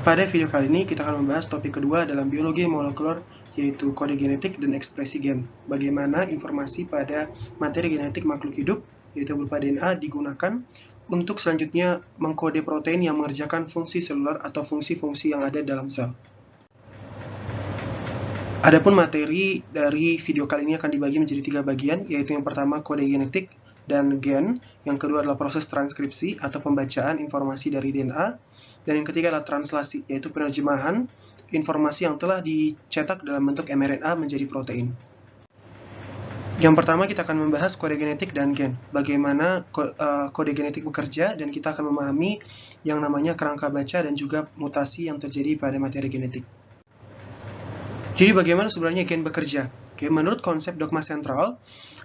Pada video kali ini kita akan membahas topik kedua dalam biologi molekuler, yaitu kode genetik dan ekspresi gen. Bagaimana informasi pada materi genetik makhluk hidup, yaitu berupa DNA, digunakan untuk selanjutnya mengkode protein yang mengerjakan fungsi seluler atau fungsi-fungsi yang ada dalam sel. Adapun materi dari video kali ini akan dibagi menjadi 3 bagian, yaitu yang pertama kode genetik dan gen, yang kedua adalah proses transkripsi atau pembacaan informasi dari DNA, dan yang ketiga adalah translasi, yaitu penerjemahan informasi yang telah dicetak dalam bentuk mRNA menjadi protein. Yang pertama kita akan membahas kode genetik dan gen, bagaimana kode genetik bekerja, dan kita akan memahami yang namanya kerangka baca dan juga mutasi yang terjadi pada materi genetik. Jadi bagaimana sebenarnya gen bekerja? Oke, menurut konsep dogma sentral,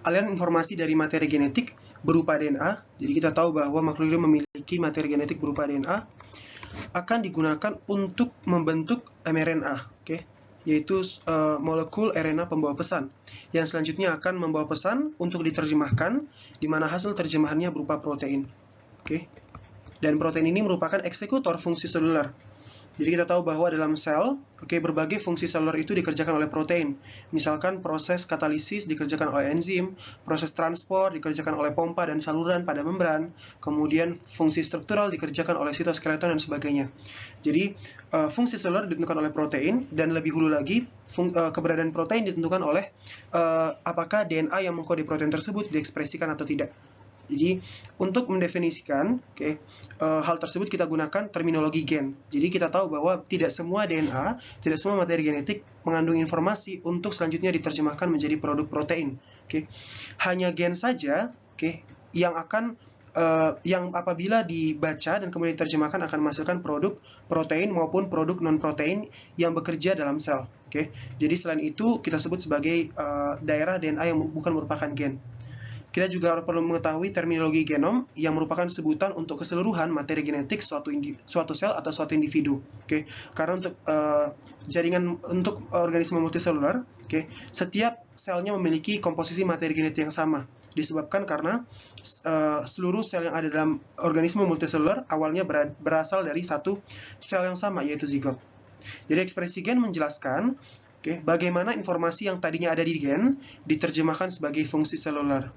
aliran informasi dari materi genetik berupa DNA, jadi kita tahu bahwa makhluk hidup memiliki materi genetik berupa DNA, akan digunakan untuk membentuk mRNA, oke, yaitu molekul RNA pembawa pesan, yang selanjutnya akan membawa pesan untuk diterjemahkan, di mana hasil terjemahannya berupa protein, oke. Dan protein ini merupakan eksekutor fungsi seluler. Jadi kita tahu bahwa dalam sel, berbagai fungsi seluler itu dikerjakan oleh protein. Misalkan proses katalisis dikerjakan oleh enzim, proses transport dikerjakan oleh pompa dan saluran pada membran, kemudian fungsi struktural dikerjakan oleh sitoskeleton dan sebagainya. Jadi fungsi seluler ditentukan oleh protein, dan lebih hulu lagi keberadaan protein ditentukan oleh apakah DNA yang mengkode protein tersebut diekspresikan atau tidak. Jadi untuk mendefinisikan hal tersebut kita gunakan terminologi gen. Jadi kita tahu bahwa tidak semua DNA, tidak semua materi genetik mengandung informasi untuk selanjutnya diterjemahkan menjadi produk protein. Hanya gen saja yang akan yang apabila dibaca dan kemudian diterjemahkan akan menghasilkan produk protein maupun produk non-protein yang bekerja dalam sel. Jadi selain itu kita sebut sebagai daerah DNA yang bukan merupakan gen. Kita juga perlu mengetahui terminologi genom yang merupakan sebutan untuk keseluruhan materi genetik suatu sel atau suatu individu. Karena untuk jaringan untuk organisme multiseluler, setiap selnya memiliki komposisi materi genetik yang sama. Disebabkan karena seluruh sel yang ada dalam organisme multiseluler awalnya berasal dari satu sel yang sama, yaitu zigot. Jadi ekspresi gen menjelaskan bagaimana informasi yang tadinya ada di gen diterjemahkan sebagai fungsi seluler.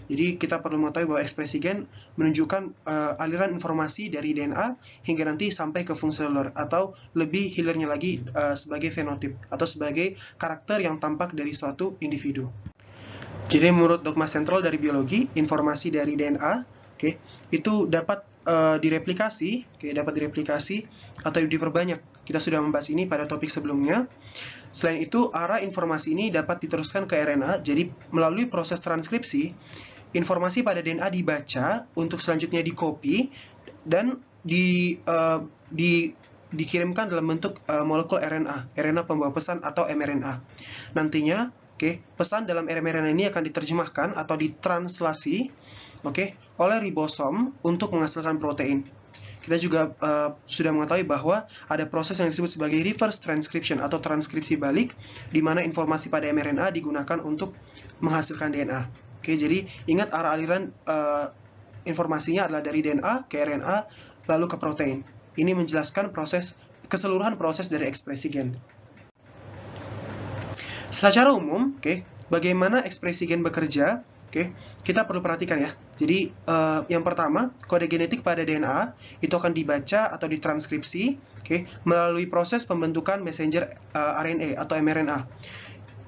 Jadi kita perlu mengetahui bahwa ekspresi gen menunjukkan aliran informasi dari DNA hingga nanti sampai ke fungsi seluler, atau lebih hilirnya lagi sebagai fenotip atau sebagai karakter yang tampak dari suatu individu. Jadi menurut dogma sentral dari biologi, informasi dari DNA itu dapat direplikasi atau diperbanyak. Kita sudah membahas ini pada topik sebelumnya. Selain itu, arah informasi ini dapat diteruskan ke RNA. Jadi melalui proses transkripsi, informasi pada DNA dibaca untuk selanjutnya di-copy dan dikirimkan dalam bentuk molekul RNA pembawa pesan atau mRNA. Nantinya, pesan dalam mRNA ini akan diterjemahkan atau ditranslasi oleh ribosom untuk menghasilkan protein. Kita juga sudah mengetahui bahwa ada proses yang disebut sebagai reverse transcription atau transkripsi balik, di mana informasi pada mRNA digunakan untuk menghasilkan DNA. Jadi ingat arah aliran informasinya adalah dari DNA ke RNA lalu ke protein. Ini menjelaskan keseluruhan proses dari ekspresi gen. Secara umum, bagaimana ekspresi gen bekerja? Kita perlu perhatikan ya. Jadi yang pertama, kode genetik pada DNA itu akan dibaca atau ditranskripsi melalui proses pembentukan messenger RNA atau mRNA.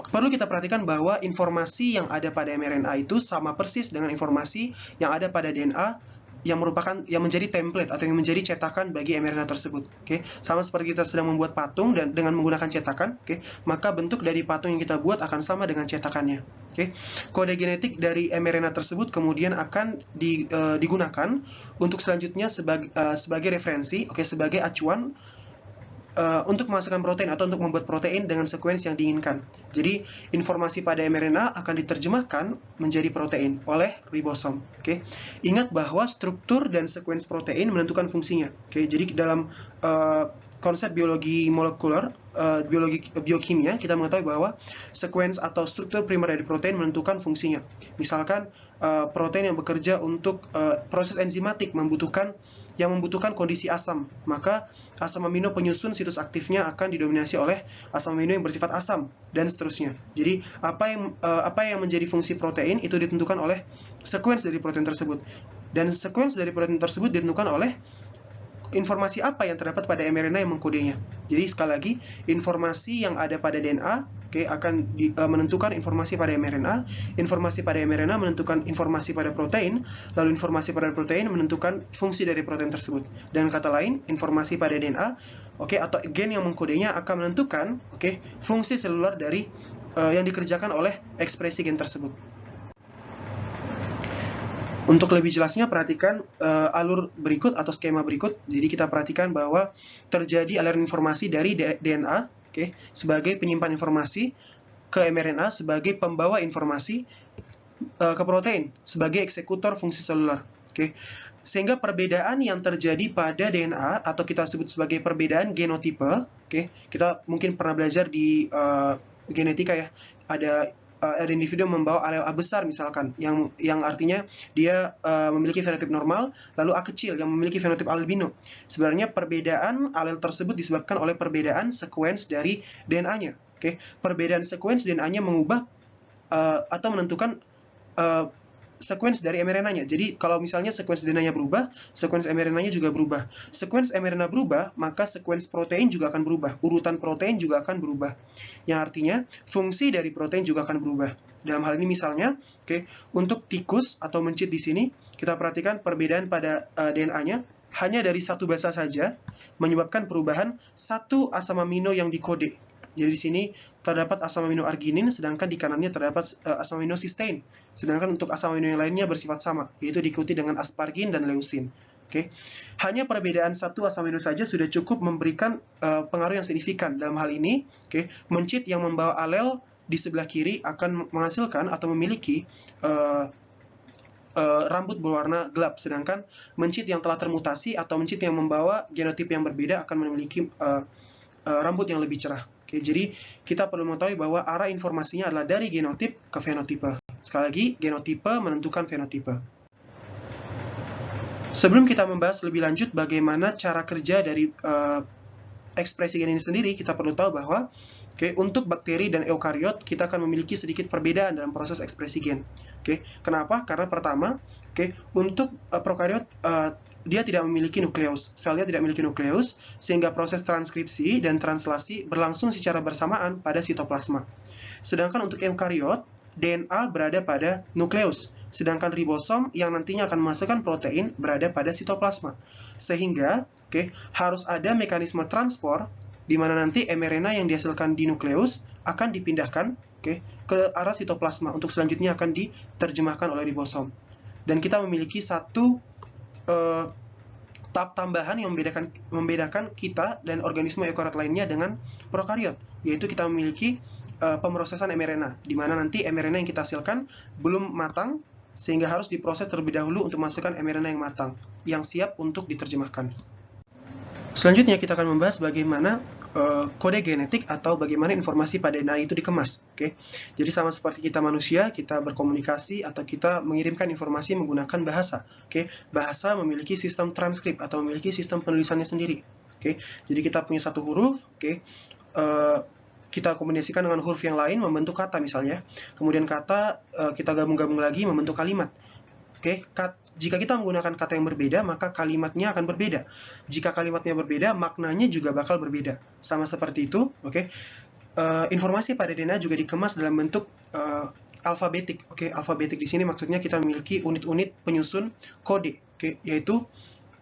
Perlu kita perhatikan bahwa informasi yang ada pada mRNA itu sama persis dengan informasi yang ada pada DNA yang menjadi template atau yang menjadi cetakan bagi mRNA tersebut. Sama seperti kita sedang membuat patung dan dengan menggunakan cetakan, maka bentuk dari patung yang kita buat akan sama dengan cetakannya. Kode genetik dari mRNA tersebut kemudian akan digunakan untuk selanjutnya sebagai referensi, sebagai acuan untuk menghasilkan protein atau untuk membuat protein dengan sekuens yang diinginkan. Jadi informasi pada mRNA akan diterjemahkan menjadi protein oleh ribosom. Ingat bahwa struktur dan sekuens protein menentukan fungsinya. Jadi dalam konsep biologi molekuler, biologi biokimia, kita mengetahui bahwa sekuens atau struktur primer dari protein menentukan fungsinya. Misalkan protein yang bekerja untuk proses enzimatik membutuhkan yang membutuhkan kondisi asam, maka asam amino penyusun situs aktifnya akan didominasi oleh asam amino yang bersifat asam, dan seterusnya. Jadi, apa yang menjadi fungsi protein itu ditentukan oleh sekuens dari protein tersebut. Dan sekuens dari protein tersebut ditentukan oleh informasi apa yang terdapat pada mRNA yang mengkodenya. Jadi sekali lagi, informasi yang ada pada DNA akan menentukan informasi pada mRNA, informasi pada mRNA menentukan informasi pada protein, lalu informasi pada protein menentukan fungsi dari protein tersebut. Dan kata lain, informasi pada DNA, atau gen yang mengkodenya akan menentukan fungsi seluler dari yang dikerjakan oleh ekspresi gen tersebut. Untuk lebih jelasnya, perhatikan alur berikut atau skema berikut. Jadi kita perhatikan bahwa terjadi aliran informasi dari DNA sebagai penyimpan informasi, ke mRNA sebagai pembawa informasi, ke protein sebagai eksekutor fungsi seluler. Sehingga perbedaan yang terjadi pada DNA atau kita sebut sebagai perbedaan genotipe, kita mungkin pernah belajar di genetika ya, ada individu yang membawa alel A besar misalkan, yang artinya dia memiliki fenotip normal, lalu A kecil yang memiliki fenotip albino. Sebenarnya perbedaan alel tersebut disebabkan oleh perbedaan sekuens dari DNA-nya. Perbedaan sekuens DNA-nya mengubah atau menentukan sekuens dari mRNA-nya. Jadi kalau misalnya sekuens DNA-nya berubah, sekuens mRNA-nya juga berubah. Sekuens mRNA berubah, maka sekuens protein juga akan berubah. Urutan protein juga akan berubah. Yang artinya fungsi dari protein juga akan berubah. Dalam hal ini misalnya, untuk tikus atau mencit di sini, kita perhatikan perbedaan pada DNA-nya hanya dari satu basa saja menyebabkan perubahan satu asam amino yang dikode. Jadi di sini terdapat asam amino arginin, sedangkan di kanannya terdapat asam amino cysteine. Sedangkan untuk asam amino yang lainnya bersifat sama, yaitu diikuti dengan aspargin dan leucin. Hanya perbedaan satu asam amino saja sudah cukup memberikan pengaruh yang signifikan. Dalam hal ini, mencit yang membawa alel di sebelah kiri akan menghasilkan atau memiliki rambut berwarna gelap, sedangkan mencit yang telah termutasi atau mencit yang membawa genotip yang berbeda akan memiliki rambut yang lebih cerah. Jadi kita perlu mengetahui bahwa arah informasinya adalah dari genotip ke fenotipe. Sekali lagi, genotipe menentukan fenotipe. Sebelum kita membahas lebih lanjut bagaimana cara kerja dari ekspresi gen ini sendiri, kita perlu tahu bahwa untuk bakteri dan eukariot kita akan memiliki sedikit perbedaan dalam proses ekspresi gen. Kenapa? Karena pertama, untuk prokariot dia tidak memiliki nukleus, selnya tidak memiliki nukleus, sehingga proses transkripsi dan translasi berlangsung secara bersamaan pada sitoplasma. Sedangkan untuk eukariot, DNA berada pada nukleus, sedangkan ribosom yang nantinya akan menghasilkan protein berada pada sitoplasma. Sehingga harus ada mekanisme transport di mana nanti mRNA yang dihasilkan di nukleus akan dipindahkan ke arah sitoplasma untuk selanjutnya akan diterjemahkan oleh ribosom. Dan kita memiliki satu tahap tambahan yang membedakan kita dan organisme eukariot lainnya dengan prokariot, yaitu kita memiliki pemrosesan mRNA, di mana nanti mRNA yang kita hasilkan belum matang, sehingga harus diproses terlebih dahulu untuk menghasilkan mRNA yang matang, yang siap untuk diterjemahkan. Selanjutnya kita akan membahas bagaimana kode genetik atau bagaimana informasi pada DNA itu dikemas. Jadi sama seperti kita manusia, kita berkomunikasi atau kita mengirimkan informasi menggunakan bahasa. Bahasa memiliki sistem transkrip atau memiliki sistem penulisannya sendiri. Jadi kita punya satu huruf, kita kombinasikan dengan huruf yang lain membentuk kata misalnya. Kemudian kata kita gabung-gabung lagi membentuk kalimat. Jika kita menggunakan kata yang berbeda, maka kalimatnya akan berbeda. Jika kalimatnya berbeda, maknanya juga bakal berbeda. Sama seperti itu, informasi pada DNA juga dikemas dalam bentuk alfabetik. Alfabetik di sini maksudnya kita memiliki unit-unit penyusun kode, yaitu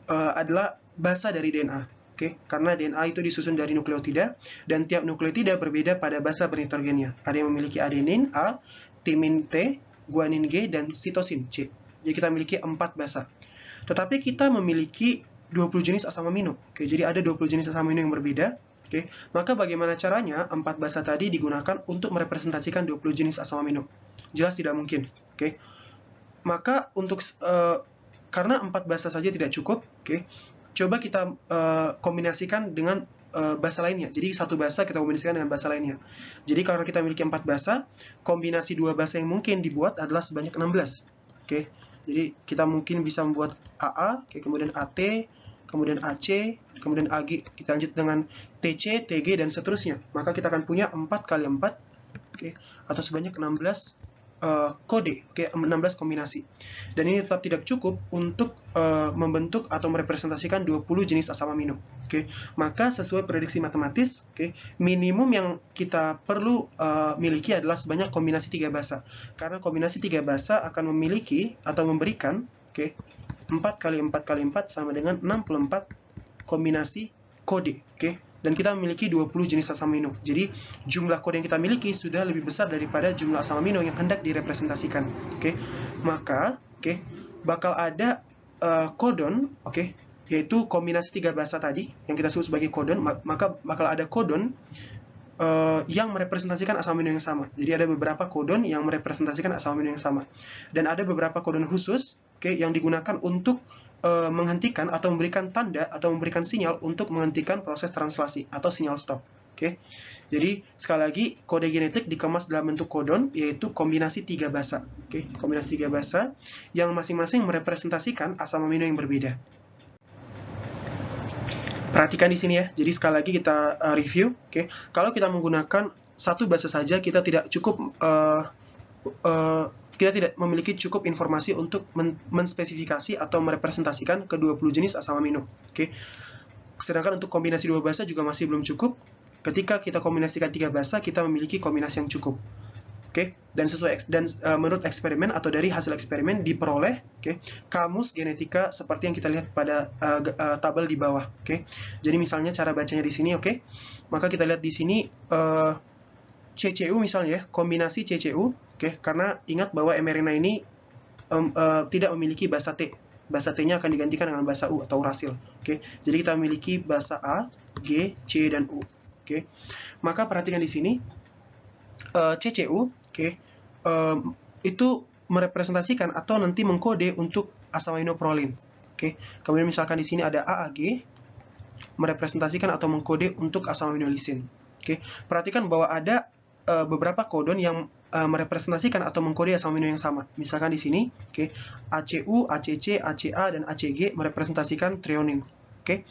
adalah basa dari DNA. Karena DNA itu disusun dari nukleotida, dan tiap nukleotida berbeda pada basa bernitrogennya. Ada yang memiliki adenin A, timin T, guanin G, dan sitosin C. Jadi kita memiliki 4 basa. Tetapi kita memiliki 20 jenis asam amino. Jadi ada 20 jenis asam amino yang berbeda. Maka bagaimana caranya 4 basa tadi digunakan untuk merepresentasikan 20 jenis asam amino? Jelas tidak mungkin. Maka untuk karena 4 basa saja tidak cukup, coba kita kombinasikan dengan bahasa lainnya. Jadi satu bahasa kita kombinasikan dengan bahasa lainnya. Jadi karena kita memiliki 4 bahasa, kombinasi 2 bahasa yang mungkin dibuat adalah sebanyak 16. Jadi kita mungkin bisa membuat AA, kemudian AT, kemudian AC, kemudian AG. Kita lanjut dengan TC, TG, dan seterusnya. Maka kita akan punya 4 kali 4, oke, atau sebanyak 16 kode, oke, 16 kombinasi. Dan ini tetap tidak cukup untuk membentuk atau merepresentasikan 20 jenis asam amino. Oke, maka sesuai prediksi matematis, oke, minimum yang kita perlu miliki adalah sebanyak kombinasi 3 basa. Karena kombinasi 3 basa akan memiliki atau memberikan, oke, 4 kali 4 kali 4 sama dengan 64 kombinasi kode, oke. Dan kita memiliki 20 jenis asam amino. Jadi jumlah kode yang kita miliki sudah lebih besar daripada jumlah asam amino yang hendak direpresentasikan. Oke. Maka, oke, bakal ada kodon, oke, yaitu kombinasi 3 basa tadi yang kita sebut sebagai kodon, maka bakal ada kodon yang merepresentasikan asam amino yang sama. Jadi ada beberapa kodon yang merepresentasikan asam amino yang sama. Dan ada beberapa kodon khusus, oke, yang digunakan untuk menghentikan atau memberikan tanda atau memberikan sinyal untuk menghentikan proses translasi atau sinyal stop. Oke. Jadi sekali lagi kode genetik dikemas dalam bentuk kodon, yaitu kombinasi 3 basa. Oke, kombinasi 3 basa yang masing-masing merepresentasikan asam amino yang berbeda. Perhatikan di sini ya. Jadi sekali lagi kita review. Oke, kalau kita menggunakan satu basa saja, kita tidak cukup kita tidak memiliki cukup informasi untuk menspesifikasi atau merepresentasikan ke-20 jenis asam amino. Oke. Sedangkan untuk kombinasi 2 basa juga masih belum cukup. Ketika kita kombinasikan 3 basa, kita memiliki kombinasi yang cukup. Oke. Dan menurut eksperimen atau dari hasil eksperimen diperoleh, oke, kamus genetika seperti yang kita lihat pada tabel di bawah. Oke. Jadi misalnya cara bacanya di sini, oke. Maka kita lihat di sini CCU misalnya ya, kombinasi CCU, oke, karena ingat bahwa mRNA ini tidak memiliki basa T. Basa T-nya akan digantikan dengan basa U atau urasil. Oke, jadi kita memiliki basa A, G, C, dan U. Oke, maka perhatikan di sini CCU, oke, itu merepresentasikan atau nanti mengkode untuk asam amino prolin. Oke, kemudian misalkan di sini ada AAG, merepresentasikan atau mengkode untuk asam amino lisin. Oke, perhatikan bahwa ada beberapa kodon yang merepresentasikan atau mengkode asam amino yang sama. Misalkan di sini, oke, ACU, ACC, ACA, dan ACG merepresentasikan threonine. Oke,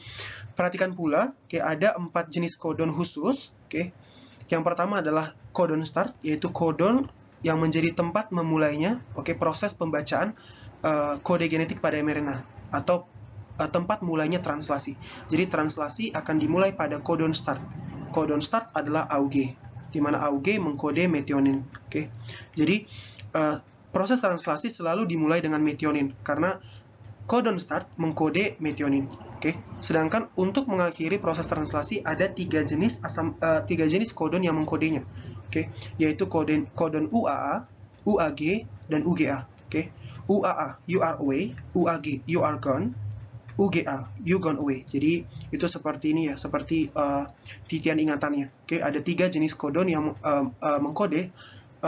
perhatikan pula, oke, ada 4 jenis kodon khusus. Oke, yang pertama adalah kodon start, yaitu kodon yang menjadi tempat memulainya, oke, proses pembacaan kode genetik pada mRNA atau tempat mulainya translasi. Jadi translasi akan dimulai pada kodon start. Kodon start adalah AUG, di mana AUG mengkode metionin. Oke. Jadi proses translasi selalu dimulai dengan metionin karena kodon start mengkode metionin. Oke. Sedangkan untuk mengakhiri proses translasi ada 3 jenis kodon yang mengkodenya. Oke, yaitu kodon UAA, UAG, dan UGA. Oke. UAA, you are away, UAG, you are gone, UGA, you gone away. Jadi itu seperti ini ya, seperti titian ingatannya. Oke, ada 3 jenis kodon yang mengkode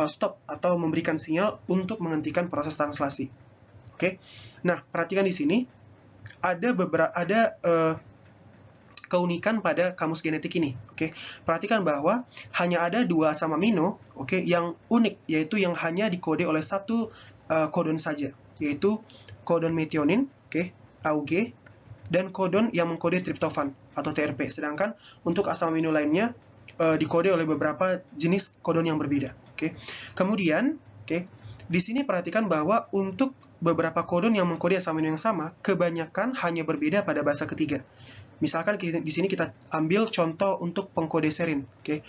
stop atau memberikan sinyal untuk menghentikan proses translasi. Oke, nah perhatikan di sini ada keunikan pada kamus genetik ini. Oke, perhatikan bahwa hanya ada 2 asam amino, oke, yang unik, yaitu yang hanya dikode oleh satu kodon saja, yaitu kodon metionin, oke, AUG, dan kodon yang mengkode triptofan atau TRP. Sedangkan untuk asam amino lainnya dikode oleh beberapa jenis kodon yang berbeda. Oke. Kemudian, oke, di sini perhatikan bahwa untuk beberapa kodon yang mengkode asam amino yang sama, kebanyakan hanya berbeda pada basa ketiga. Misalkan di sini kita ambil contoh untuk pengkode serin. Oke.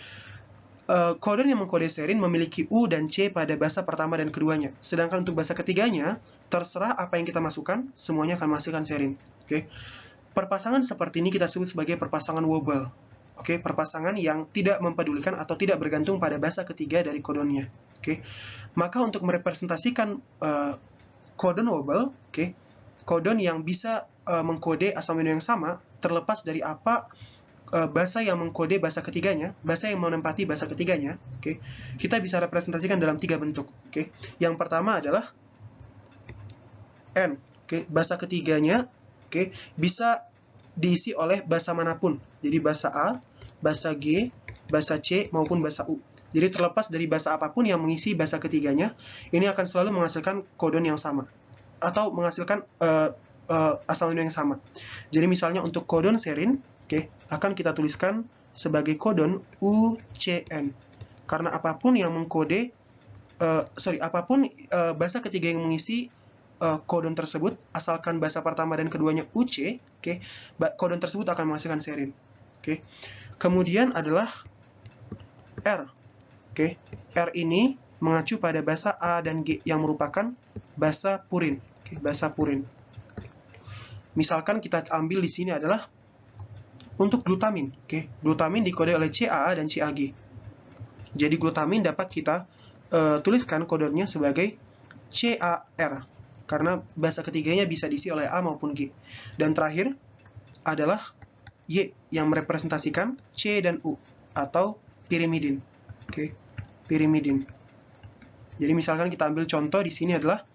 Kodon yang mengkode serin memiliki U dan C pada basa pertama dan keduanya. Sedangkan untuk basa ketiganya, terserah apa yang kita masukkan, semuanya akan menghasilkan serin. Oke. Perpasangan seperti ini kita sebut sebagai perpasangan wobble. Oke, perpasangan yang tidak mempedulikan atau tidak bergantung pada basa ketiga dari kodonnya. Oke. Maka untuk merepresentasikan kodon wobble, oke, kodon yang bisa mengkode asam amino yang sama, terlepas dari apa basa yang mengkode basa ketiganya, basa yang menempati basa ketiganya, oke, kita bisa representasikan dalam 3 bentuk. Oke. Yang pertama adalah N, oke, basa ketiganya, oke, bisa diisi oleh basa manapun. Jadi basa A, basa G, basa C maupun basa U. Jadi terlepas dari basa apapun yang mengisi basa ketiganya, ini akan selalu menghasilkan kodon yang sama atau menghasilkan asal amino yang sama. Jadi misalnya untuk codon serine, akan kita tuliskan sebagai codon UCN. Karena apapun yang mengkode, apapun basa ketiga yang mengisi codon tersebut, asalkan basa pertama dan keduanya UC, codon tersebut akan menghasilkan serine. Kemudian adalah R. R ini mengacu pada basa A dan G yang merupakan basa purin. Basa purin. Misalkan kita ambil di sini adalah untuk glutamin. Glutamin dikode oleh CAA dan CAG. Jadi glutamin dapat kita tuliskan kodenya sebagai CAR. Karena basa ketiganya bisa diisi oleh A maupun G. Dan terakhir adalah Y yang merepresentasikan C dan U atau pirimidin. Pirimidin. Jadi misalkan kita ambil contoh di sini adalah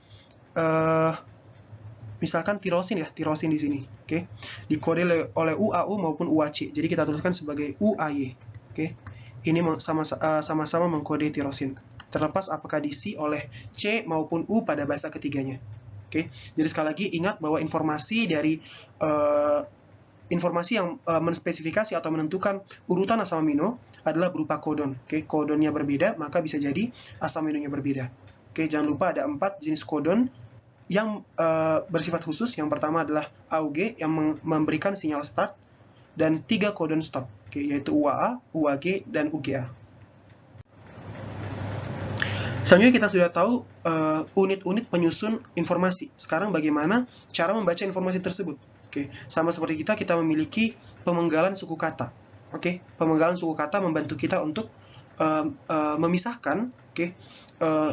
misalkan tirosin ya, tirosin di sini. Dikode oleh UAU maupun UAC. Jadi kita tuliskan sebagai UAY. Ini sama-sama mengkode tirosin. Terlepas apakah diisi oleh C maupun U pada basa ketiganya. Jadi sekali lagi ingat bahwa informasi dari informasi yang menspesifikasi atau menentukan urutan asam amino adalah berupa kodon. Kodonnya berbeda, maka bisa jadi asam aminonya berbeda. Jangan lupa ada 4 jenis kodon yang bersifat khusus. Yang pertama adalah AUG yang memberikan sinyal start, dan 3 kodon stop, yaitu UAA, UAG, dan UGA. Selanjutnya kita sudah tahu unit-unit penyusun informasi. Sekarang bagaimana cara membaca informasi tersebut? Sama seperti kita memiliki pemenggalan suku kata. Pemenggalan suku kata membantu kita untuk memisahkan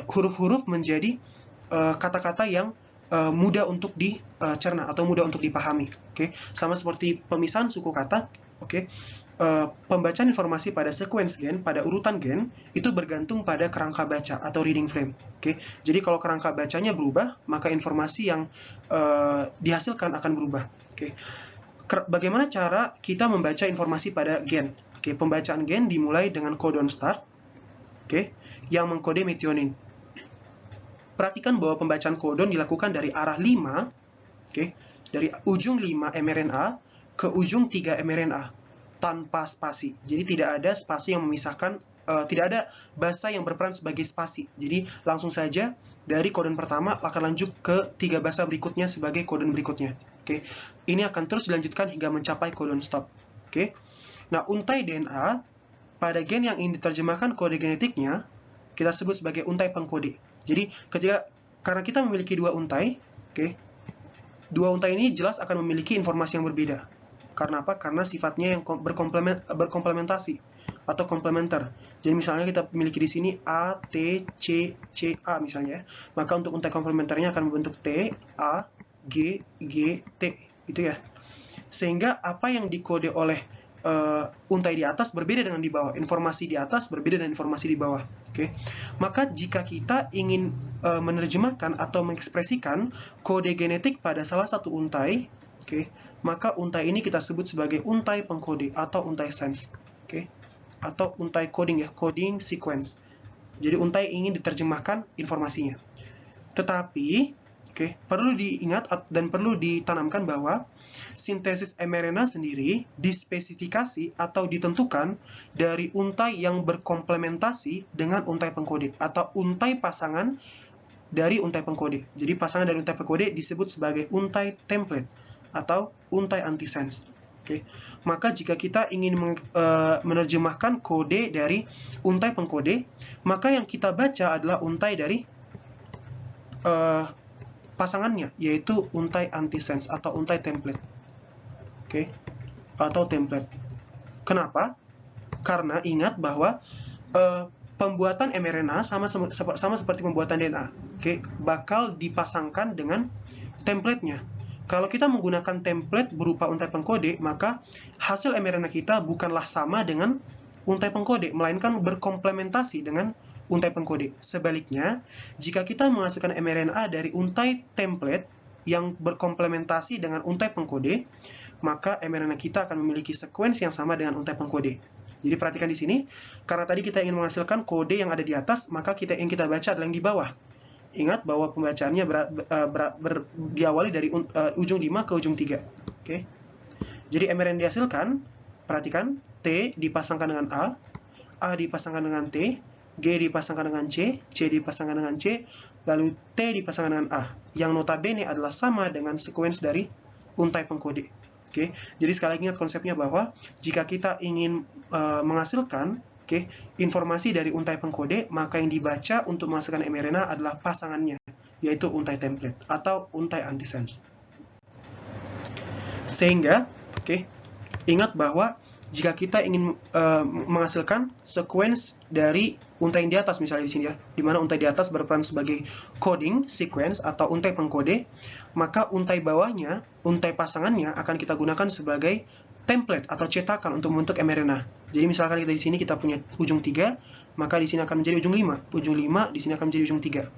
huruf-huruf menjadi kata-kata yang mudah untuk dicerna atau mudah untuk dipahami. Sama seperti pemisahan suku kata. Pembacaan informasi pada sequence gen, pada urutan gen, itu bergantung pada kerangka baca atau reading frame. Jadi kalau kerangka bacanya berubah, maka informasi yang dihasilkan akan berubah. Bagaimana cara kita membaca informasi pada gen? Pembacaan gen dimulai dengan codon start, yang mengkode metionin. Perhatikan bahwa pembacaan codon dilakukan dari arah 5, dari ujung 5 mRNA ke ujung 3 mRNA. Tanpa spasi. Jadi tidak ada spasi yang memisahkan, tidak ada basa yang berperan sebagai spasi. Jadi langsung saja dari codon pertama akan lanjut ke 3 basa berikutnya sebagai codon berikutnya. Ini akan terus dilanjutkan hingga mencapai codon stop. Nah, untai DNA pada gen yang ingin diterjemahkan kode genetiknya kita sebut sebagai untai pengkode. Jadi karena kita memiliki 2 untai, 2 untai ini jelas akan memiliki informasi yang berbeda. Karena apa? Karena sifatnya yang berkomplementasi atau komplementer. Jadi misalnya kita memiliki di sini A, T, C, C, A misalnya. Maka untuk untai komplementernya akan membentuk T, A, G, G, T. Gitu ya. Sehingga apa yang dikode oleh untai di atas berbeda dengan di bawah. Informasi di atas berbeda dengan informasi di bawah. Maka jika kita ingin menerjemahkan atau mengekspresikan kode genetik pada salah satu untai, maka untai ini kita sebut sebagai untai pengkode atau untai sense. Atau untai coding ya, coding sequence. Jadi untai ingin diterjemahkan informasinya. Tetapi perlu diingat dan perlu ditanamkan bahwa sintesis mRNA sendiri dispesifikasi atau ditentukan dari untai yang berkomplementasi dengan untai pengkode atau untai pasangan dari untai pengkode. Jadi pasangan dari untai pengkode disebut sebagai untai template atau untai antisense. Maka jika kita ingin menerjemahkan kode dari untai pengkode, maka yang kita baca adalah untai dari pasangannya, yaitu untai antisense atau untai template. Atau template. Kenapa? Karena ingat bahwa pembuatan mRNA sama seperti pembuatan DNA. Bakal dipasangkan dengan template-nya. Kalau kita menggunakan template berupa untai pengkode, maka hasil mRNA kita bukanlah sama dengan untai pengkode, melainkan berkomplementasi dengan untai pengkode. Sebaliknya, jika kita menghasilkan mRNA dari untai template yang berkomplementasi dengan untai pengkode, maka mRNA kita akan memiliki sekuensi yang sama dengan untai pengkode. Jadi perhatikan di sini, karena tadi kita ingin menghasilkan kode yang ada di atas, maka yang kita baca adalah yang di bawah. Ingat bahwa pembacaannya diawali dari ujung 5 ke ujung 3. Oke. Jadi mRNA dihasilkan, perhatikan, T dipasangkan dengan A dipasangkan dengan T, G dipasangkan dengan C dipasangkan dengan C, lalu T dipasangkan dengan A, yang notabene adalah sama dengan sekuens dari untai pengkode. Oke, jadi sekali lagi ingat konsepnya bahwa jika kita ingin menghasilkan informasi dari untai pengkode, maka yang dibaca untuk menghasilkan mRNA adalah pasangannya, yaitu untai template atau untai antisense. Sehingga, ingat bahwa jika kita ingin menghasilkan sekuens dari untai yang di atas, misalnya di sini ya, di mana untai di atas berperan sebagai coding sequence atau untai pengkode, maka untai bawahnya, untai pasangannya akan kita gunakan sebagai template atau cetakan untuk membentuk mRNA. Jadi misalkan kita di sini kita punya ujung 3, maka di sini akan menjadi ujung 5. Ujung 5 di sini akan menjadi ujung 3.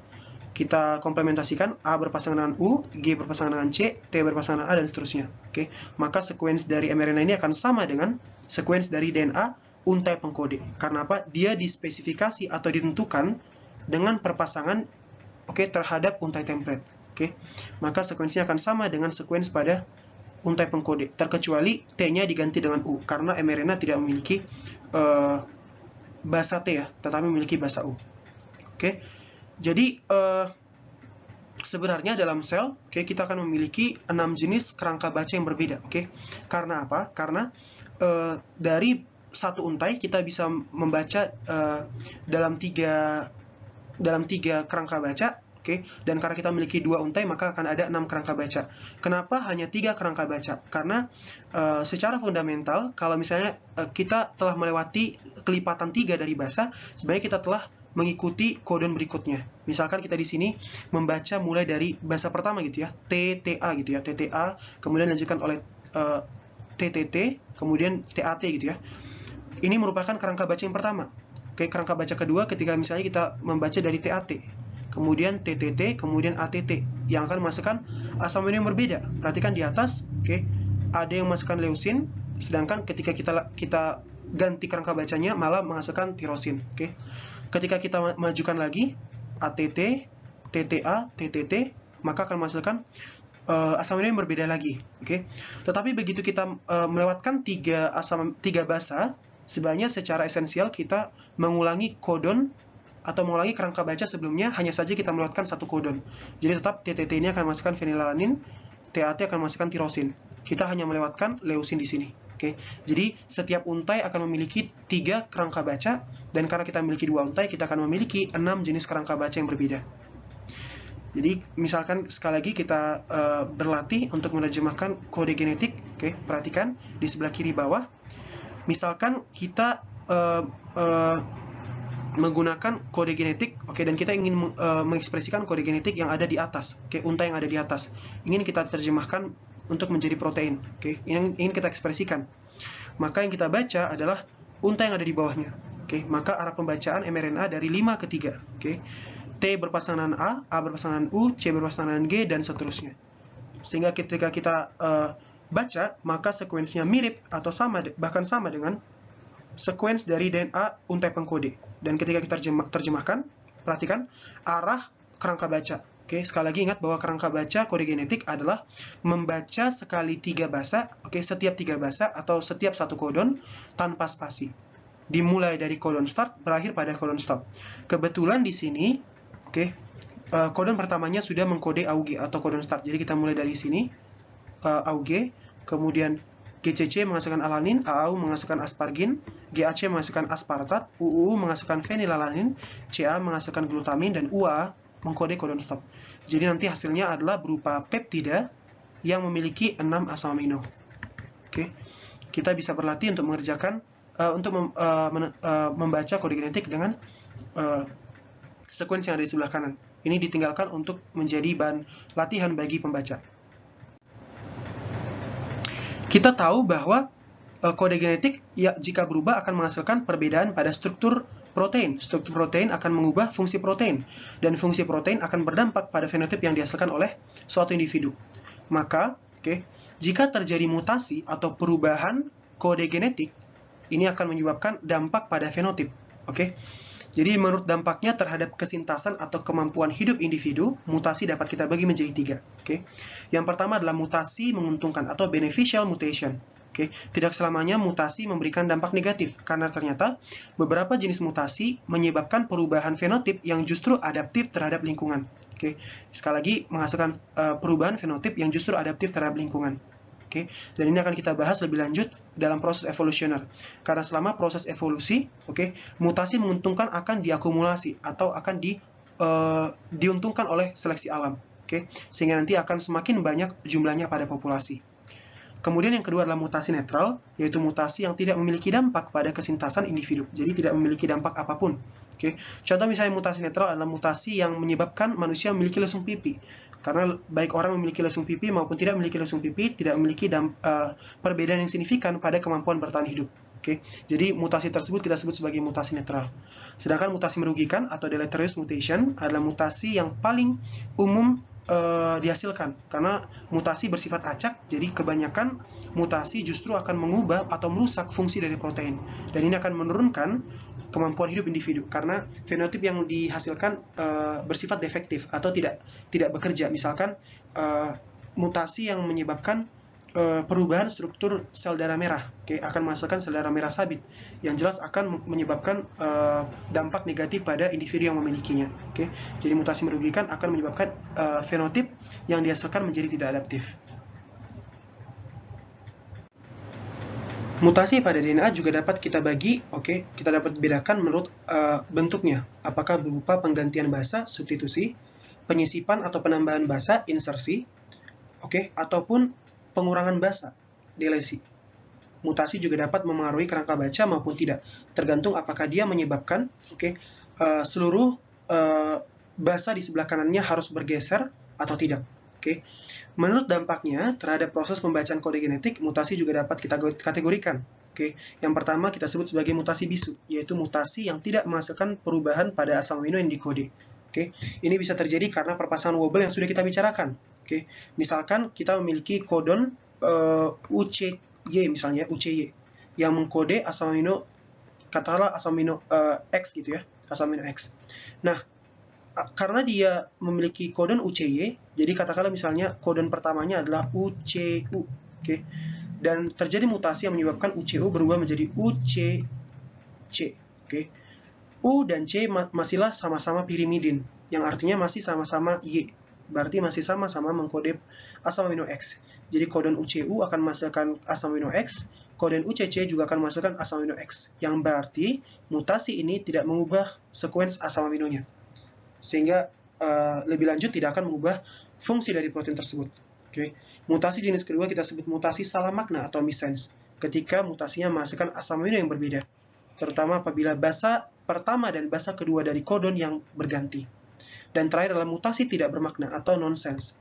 Kita komplementasikan A berpasangan dengan U, G berpasangan dengan C, T berpasangan dengan A, dan seterusnya. Oke, maka sekuens dari mRNA ini akan sama dengan sekuens dari DNA untai pengkode. Karena apa? Dia dispesifikasi atau ditentukan dengan perpasangan terhadap untai template. Oke, maka sekuensinya akan sama dengan sekuens pada untai pengkode, terkecuali T-nya diganti dengan U, karena mRNA tidak memiliki bahasa T ya, tetapi memiliki bahasa U. Oke, jadi sebenarnya dalam sel, kita akan memiliki 6 jenis kerangka baca yang berbeda. Karena apa? Karena dari satu untai kita bisa membaca dalam tiga kerangka baca. Dan karena kita memiliki 2 untai, maka akan ada 6 kerangka baca. Kenapa hanya 3 kerangka baca? Karena secara fundamental, kalau misalnya kita telah melewati kelipatan 3 dari bahasa, sebenarnya kita telah mengikuti kodon berikutnya. Misalkan kita di sini membaca mulai dari bahasa pertama gitu ya, TTA gitu ya, TTA, kemudian dilanjutkan oleh TTT, kemudian TAT gitu ya. Ini merupakan kerangka baca yang pertama. Kerangka baca kedua ketika misalnya kita membaca dari TAT, kemudian TTT, kemudian ATT, yang akan memasukkan asam amino yang berbeda. Perhatikan di atas, ada yang memasukkan leusin, sedangkan ketika kita ganti kerangka bacanya malah menghasilkan tirosin. Ketika kita majukan lagi ATT, TTA, TTT, maka akan menghasilkan asam amino yang berbeda lagi. Tetapi begitu kita melewatkan tiga basa, sebenarnya secara esensial kita mengulangi kodon atau mengulangi kerangka baca sebelumnya, hanya saja kita melewatkan satu kodon. Jadi tetap TTT ini akan memasukkan fenilalanin, TAT akan memasukkan tirosin. Kita hanya melewatkan leusin di sini. Jadi setiap untai akan memiliki 3 kerangka baca, dan karena kita memiliki 2 untai, kita akan memiliki 6 jenis kerangka baca yang berbeda. Jadi misalkan sekali lagi kita berlatih untuk menerjemahkan kode genetik. Perhatikan di sebelah kiri bawah. Misalkan kita menggunakan kode genetik, dan kita ingin mengekspresikan kode genetik yang ada di atas, untai yang ada di atas, ingin kita terjemahkan untuk menjadi protein, ingin kita ekspresikan, maka yang kita baca adalah untai yang ada di bawahnya. Maka arah pembacaan mRNA dari 5 ke 3. T berpasangan dengan A berpasangan dengan U, C berpasangan dengan G, dan seterusnya. Sehingga ketika kita baca, maka sekuensinya mirip atau sama, bahkan sama dengan sekuens dari DNA untai pengkode. Dan ketika kita terjemahkan, perhatikan arah kerangka baca. Sekali lagi ingat bahwa kerangka baca kode genetik adalah membaca sekali 3 basa, setiap 3 basa atau setiap satu kodon tanpa spasi. Dimulai dari kodon start, berakhir pada kodon stop. Kebetulan di sini, kodon pertamanya sudah mengkode AUG atau kodon start. Jadi kita mulai dari sini, AUG, kemudian GCC menghasilkan alanin, AAU menghasilkan aspargin, GAC menghasilkan aspartat, UU menghasilkan fenilalanin, CA menghasilkan glutamin, dan UA mengkode kodon stop. Jadi nanti hasilnya adalah berupa peptida yang memiliki 6 asam amino. Kita bisa berlatih untuk mengerjakan, membaca kode genetik dengan sekuens yang ada di sebelah kanan. Ini ditinggalkan untuk menjadi bahan latihan bagi pembaca. Kita tahu bahwa kode genetik jika berubah akan menghasilkan perbedaan pada struktur protein. Struktur protein akan mengubah fungsi protein, dan fungsi protein akan berdampak pada fenotip yang dihasilkan oleh suatu individu. Maka, jika terjadi mutasi atau perubahan kode genetik, ini akan menyebabkan dampak pada fenotip. Jadi menurut dampaknya terhadap kesintasan atau kemampuan hidup individu, mutasi dapat kita bagi menjadi 3. Oke. Yang pertama adalah mutasi menguntungkan atau beneficial mutation. Oke. Tidak selamanya mutasi memberikan dampak negatif, karena ternyata beberapa jenis mutasi menyebabkan perubahan fenotip yang justru adaptif terhadap lingkungan. Oke. Sekali lagi, menghasilkan perubahan fenotip yang justru adaptif terhadap lingkungan. Oke, dan ini akan kita bahas lebih lanjut dalam proses evolusioner. Karena selama proses evolusi, mutasi menguntungkan akan diakumulasi atau akan diuntungkan oleh seleksi alam. Sehingga nanti akan semakin banyak jumlahnya pada populasi. Kemudian yang kedua adalah mutasi netral, yaitu mutasi yang tidak memiliki dampak pada kesintasan individu. Jadi tidak memiliki dampak apapun. Contoh misalnya mutasi netral adalah mutasi yang menyebabkan manusia memiliki lesung pipi. Karena baik orang memiliki lesung pipi maupun tidak memiliki lesung pipi, tidak memiliki perbedaan yang signifikan pada kemampuan bertahan hidup. Jadi mutasi tersebut kita sebut sebagai mutasi netral. Sedangkan mutasi merugikan atau deleterious mutation adalah mutasi yang paling umum dihasilkan. Karena mutasi bersifat acak, jadi kebanyakan mutasi justru akan mengubah atau merusak fungsi dari protein. Dan ini akan menurunkan kemampuan hidup individu karena fenotip yang dihasilkan bersifat defektif atau tidak bekerja. Misalkan mutasi yang menyebabkan perubahan struktur sel darah merah, akan menghasilkan sel darah merah sabit, yang jelas akan menyebabkan dampak negatif pada individu yang memilikinya. Jadi mutasi merugikan akan menyebabkan fenotip yang dihasilkan menjadi tidak adaptif. Mutasi pada DNA juga dapat kita bagi, kita dapat bedakan menurut bentuknya. Apakah berupa penggantian basa, substitusi, penyisipan atau penambahan basa, insersi, ataupun pengurangan basa, delesi. Mutasi juga dapat memengaruhi kerangka baca maupun tidak, tergantung apakah dia menyebabkan seluruh basa di sebelah kanannya harus bergeser atau tidak. Menurut dampaknya terhadap proses pembacaan kode genetik, mutasi juga dapat kita kategorikan. Yang pertama kita sebut sebagai mutasi bisu, yaitu mutasi yang tidak menghasilkan perubahan pada asam amino yang dikode. Ini bisa terjadi karena perpasangan wobble yang sudah kita bicarakan. Misalkan kita memiliki kodon UCY misalnya, UCY, yang mengkode asam amino, katakanlah asam amino X gitu ya, asam amino X. Nah, karena dia memiliki kodon UCY, jadi katakanlah misalnya kodon pertamanya adalah UCU, dan terjadi mutasi yang menyebabkan UCU berubah menjadi UCC. U dan C masihlah sama-sama pirimidin, yang artinya masih sama-sama Y, berarti masih sama-sama mengkode asam amino X. Jadi kodon UCU akan menghasilkan asam amino X, kodon UCC juga akan menghasilkan asam amino X, yang berarti mutasi ini tidak mengubah sekuens asam aminonya. Sehingga lebih lanjut tidak akan mengubah fungsi dari protein tersebut. Mutasi jenis kedua kita sebut mutasi salah makna atau missense, ketika mutasinya menghasilkan asam amino yang berbeda, terutama apabila basa pertama dan basa kedua dari kodon yang berganti. Dan terakhir adalah mutasi tidak bermakna atau nonsense.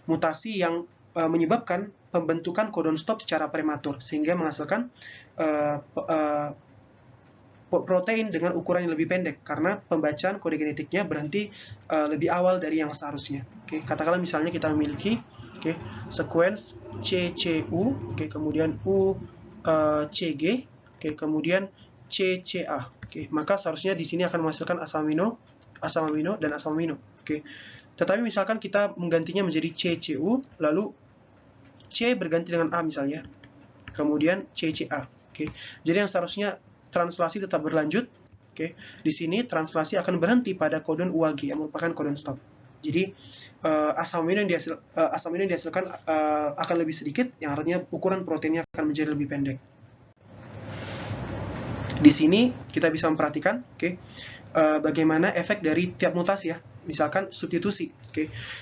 Mutasi yang menyebabkan pembentukan kodon stop secara prematur, sehingga menghasilkan protein dengan ukuran yang lebih pendek karena pembacaan kode genetiknya berhenti lebih awal dari yang seharusnya. Katakanlah misalnya kita memiliki sekuens CCU, kemudian UCG, kemudian CCA. Maka seharusnya di sini akan menghasilkan asam amino dan asam amino. Tetapi misalkan kita menggantinya menjadi CCU, lalu C berganti dengan A misalnya, kemudian CCA. Jadi yang seharusnya translasi tetap berlanjut. Di sini translasi akan berhenti pada kodon UAG yang merupakan kodon stop. Jadi asam amino yang dihasilkan akan lebih sedikit, yang artinya ukuran proteinnya akan menjadi lebih pendek. Di sini kita bisa memperhatikan bagaimana efek dari tiap mutasi ya. Misalkan substitusi.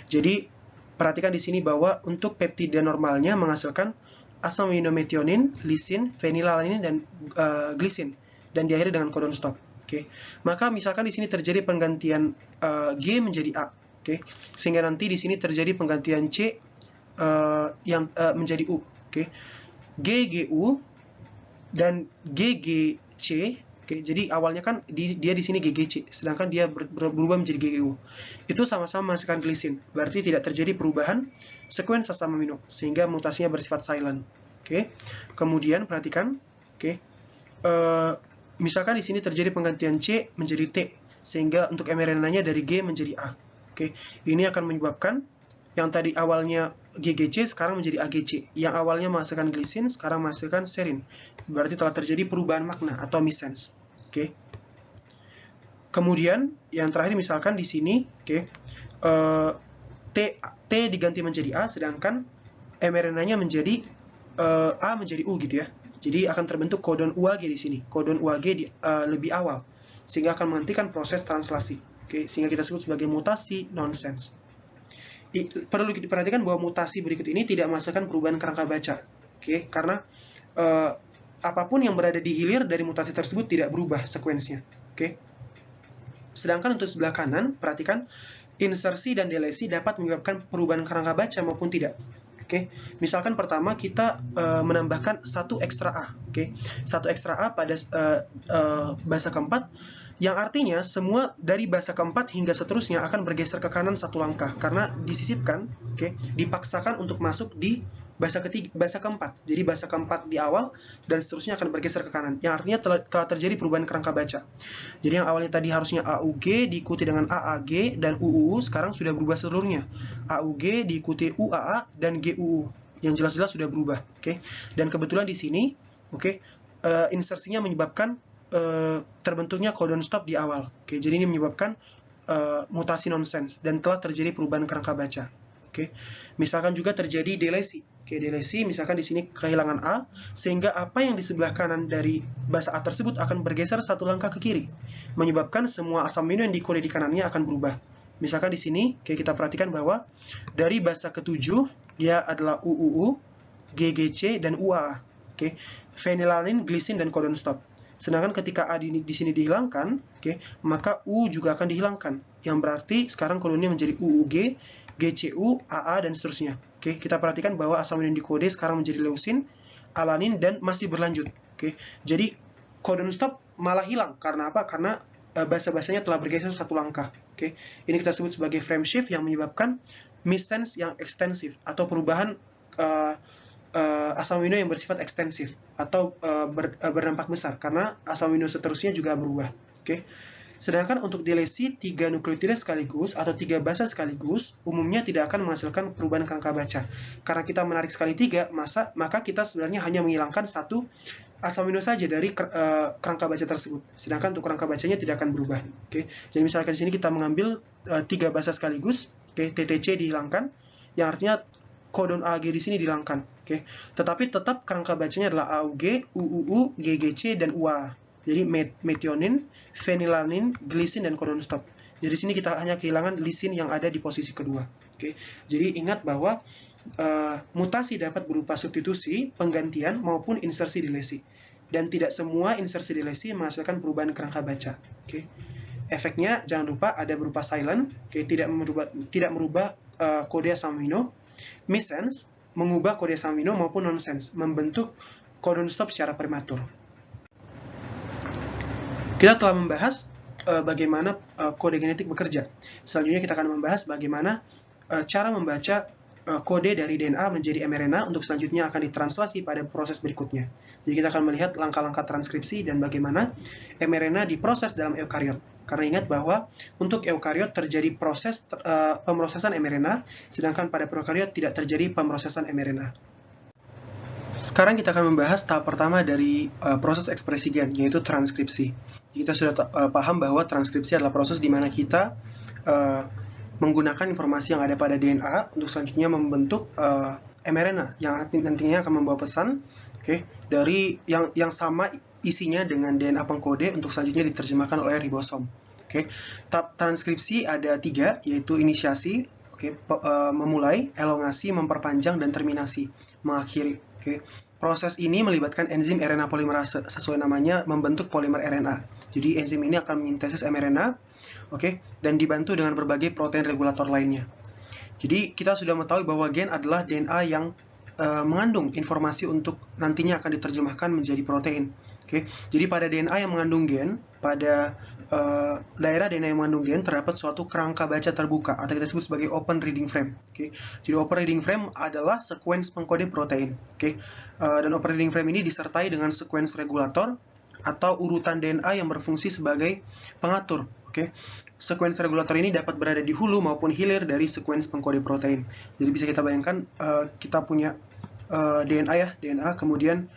Jadi perhatikan di sini bahwa untuk peptida normalnya menghasilkan asam amino metionin, lisin, fenilalanin, dan glisin, dan diakhiri dengan kodon stop. Maka misalkan di sini terjadi penggantian G menjadi A, sehingga nanti di sini terjadi penggantian C yang menjadi U. GGU dan GGC. Jadi awalnya kan dia di sini GGC, sedangkan dia berubah menjadi GGU. Itu sama-sama menghasilkan glisin, berarti tidak terjadi perubahan sekuens asam amino, sehingga mutasinya bersifat silent. Kemudian perhatikan, misalkan di sini terjadi penggantian C menjadi T, sehingga untuk mRNA-nya dari G menjadi A. Oke, ini akan menyebabkan yang tadi awalnya GGC sekarang menjadi AGC. Yang awalnya menghasilkan glisin sekarang menghasilkan serin. Berarti telah terjadi perubahan makna atau missense. Oke. Kemudian yang terakhir misalkan di sini, oke, T diganti menjadi A, sedangkan mRNA-nya menjadi A menjadi U gitu ya. Jadi akan terbentuk kodon UAG di sini. Kodon UAG lebih awal, sehingga akan menghentikan proses translasi. Oke, sehingga kita sebut sebagai mutasi nonsense. Perlu diperhatikan bahwa mutasi berikut ini tidak menghasilkan perubahan kerangka baca. Oke, karena apapun yang berada di hilir dari mutasi tersebut tidak berubah sekuensinya. Oke. Sedangkan untuk sebelah kanan, perhatikan insersi dan delesi dapat menyebabkan perubahan kerangka baca maupun tidak. Oke, misalkan pertama kita menambahkan satu ekstra A, oke, satu ekstra A pada bahasa keempat, yang artinya semua dari bahasa keempat hingga seterusnya akan bergeser ke kanan satu langkah karena disisipkan, oke, dipaksakan untuk masuk di bahasa keempat. Jadi bahasa keempat di awal dan seterusnya akan bergeser ke kanan. Yang artinya telah terjadi perubahan kerangka baca. Jadi yang awalnya tadi harusnya AUG diikuti dengan AAG dan UUU, sekarang sudah berubah seluruhnya. AUG diikuti UAA dan GUU. Yang jelas-jelas sudah berubah, oke. Dan kebetulan di sini, oke, insersinya menyebabkan terbentuknya codon stop di awal. Oke, jadi ini menyebabkan mutasi nonsense dan telah terjadi perubahan kerangka baca. Oke, misalkan juga terjadi delesi. Oke, delesi misalkan di sini kehilangan A, sehingga apa yang di sebelah kanan dari bahasa A tersebut akan bergeser satu langkah ke kiri, menyebabkan semua asam amino yang dikode di kanannya akan berubah. Misalkan di sini, oke, kita perhatikan bahwa dari bahasa ketujuh dia adalah UUU, GGC dan UAA. Oke, phenylalanine, glisin dan codon stop. Sedangkan ketika A di sini dihilangkan, oke, maka U juga akan dihilangkan. Yang berarti sekarang kodonnya menjadi UUG, GCU, AA, dan seterusnya. Oke, kita perhatikan bahwa asam amino yang dikode sekarang menjadi leusin, alanin, dan masih berlanjut. Oke, jadi codon stop malah hilang. Karena apa? Karena bahasa-bahasanya telah bergeser satu langkah. Oke, ini kita sebut sebagai frame shift yang menyebabkan missense yang ekstensif atau perubahan asam amino yang bersifat ekstensif atau berdampak besar karena asam amino seterusnya juga berubah. Oke. Sedangkan untuk delesi 3 nukleotida sekaligus atau 3 basa sekaligus umumnya tidak akan menghasilkan perubahan kerangka baca. Karena kita menarik sekali 3, maka kita sebenarnya hanya menghilangkan satu asam amino saja dari kerangka baca tersebut. Sedangkan untuk kerangka bacanya tidak akan berubah. Oke. Jadi misalkan di sini kita mengambil 3 basa sekaligus, oke, TTC dihilangkan, yang artinya kodon AG di sini dihilangkan. Oke. Tetapi tetap kerangka bacanya adalah AUG, UUU, GGC, dan UA. Jadi methionine, phenylalanine, glisin, dan codon stop. Jadi sini kita hanya kehilangan lisin yang ada di posisi kedua. Oke. Jadi ingat bahwa mutasi dapat berupa substitusi, penggantian, maupun insersi delesi. Dan tidak semua insersi delesi menghasilkan perubahan kerangka baca. Oke. Efeknya jangan lupa ada berupa silent, oke, tidak merubah kode asam amino, missense, mengubah kode asam amino, maupun nonsense, membentuk codon stop secara prematur. Kita telah membahas bagaimana kode genetik bekerja. Selanjutnya kita akan membahas bagaimana cara membaca kode dari DNA menjadi mRNA untuk selanjutnya akan ditranslasi pada proses berikutnya. Jadi kita akan melihat langkah-langkah transkripsi dan bagaimana mRNA diproses dalam eukariot. Karena ingat bahwa untuk eukariot terjadi proses pemrosesan mRNA, sedangkan pada prokariot tidak terjadi pemrosesan mRNA. Sekarang kita akan membahas tahap pertama dari proses ekspresi gen, yaitu transkripsi. Kita sudah paham bahwa transkripsi adalah proses di mana kita menggunakan informasi yang ada pada DNA untuk selanjutnya membentuk mRNA yang nantinya akan membawa pesan, oke, dari yang sama isinya dengan DNA pengkode untuk selanjutnya diterjemahkan oleh ribosom. Oke. Tahap transkripsi ada 3, yaitu inisiasi, oke, memulai, elongasi, memperpanjang, dan terminasi, mengakhiri. Oke. Proses ini melibatkan enzim RNA polimerase, sesuai namanya membentuk polimer RNA. Jadi enzim ini akan mesintesis mRNA, oke, dan dibantu dengan berbagai protein regulator lainnya. Jadi kita sudah mengetahui bahwa gen adalah DNA yang mengandung informasi untuk nantinya akan diterjemahkan menjadi protein. Oke, jadi pada DNA yang mengandung gen, pada daerah DNA yang mengandung gen terdapat suatu kerangka baca terbuka atau kita sebut sebagai open reading frame. Oke, jadi open reading frame adalah sekuens pengkode protein. Oke, dan open reading frame ini disertai dengan sekuens regulator atau urutan DNA yang berfungsi sebagai pengatur. Oke. Sekuens regulator ini dapat berada di hulu maupun hilir dari sekuens pengkode protein. Jadi bisa kita bayangkan kita punya DNA ya, DNA, kemudian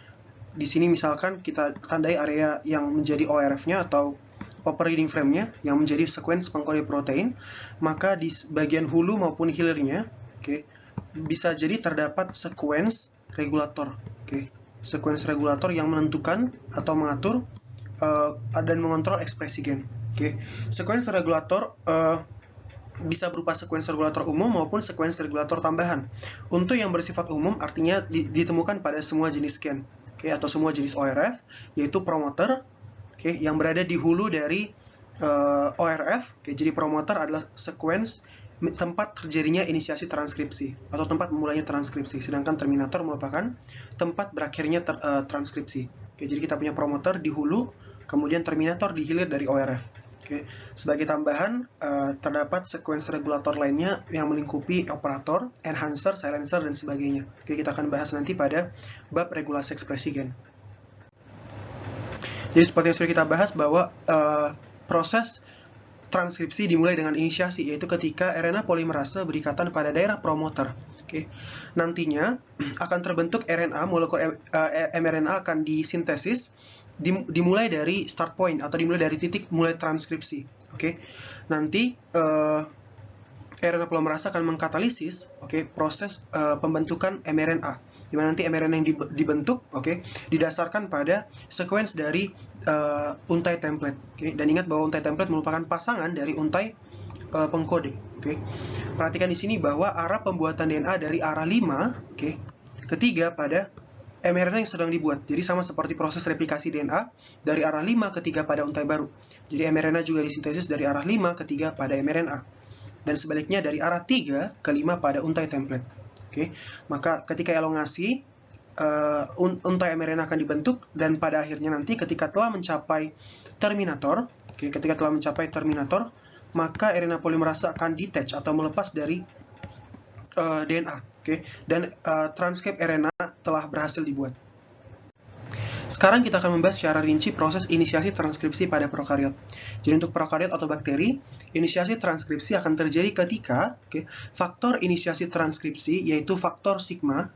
di sini misalkan kita tandai area yang menjadi ORF-nya atau operating frame-nya yang menjadi sekuens pengkode protein, maka di bagian hulu maupun hilirnya, bisa jadi terdapat sekuens regulator, sekuens regulator yang menentukan atau mengatur dan mengontrol ekspresi gen. Sekuens regulator bisa berupa sekuens regulator umum maupun sekuens regulator tambahan. Untuk yang bersifat umum artinya ditemukan pada semua jenis gen, atau semua jenis ORF, yaitu promoter, yang berada di hulu dari ORF. Jadi promoter adalah sekuens tempat terjadinya inisiasi transkripsi atau tempat memulainya transkripsi, sedangkan terminator merupakan tempat berakhirnya transkripsi. Jadi kita punya promoter di hulu, kemudian terminator di hilir dari ORF. Sebagai tambahan, terdapat sekuens regulator lainnya yang melingkupi operator, enhancer, silencer, dan sebagainya. Kita akan bahas nanti pada bab regulasi ekspresi gen. Jadi seperti yang sudah kita bahas bahwa proses transkripsi dimulai dengan inisiasi, yaitu ketika RNA polimerase berikatan pada daerah promoter. Nantinya akan terbentuk RNA, molekul mRNA akan disintesis, dimulai dari start point atau dimulai dari titik mulai transkripsi. Nanti RNA polimerase akan mengkatalisis proses pembentukan mRNA, di mana nanti mRNA yang dibentuk didasarkan pada sekuens dari untai template. Dan ingat bahwa untai template merupakan pasangan dari untai pengkode. Perhatikan di sini bahwa arah pembuatan DNA dari arah 5 ketiga pada mRNA yang sedang dibuat. Jadi sama seperti proses replikasi DNA dari arah 5 ke 3 pada untai baru. Jadi mRNA juga disintesis dari arah 5 ke 3 pada mRNA. Dan sebaliknya dari arah 3 ke 5 pada untai template. Maka ketika elongasi, untai mRNA akan dibentuk, dan pada akhirnya nanti ketika telah mencapai terminator, maka RNA polimerase akan detach atau melepas dari DNA. Dan transkrip RNA telah berhasil dibuat. Sekarang kita akan membahas secara rinci proses inisiasi transkripsi pada prokariot. Jadi untuk prokariot atau bakteri, inisiasi transkripsi akan terjadi ketika faktor inisiasi transkripsi, yaitu faktor sigma,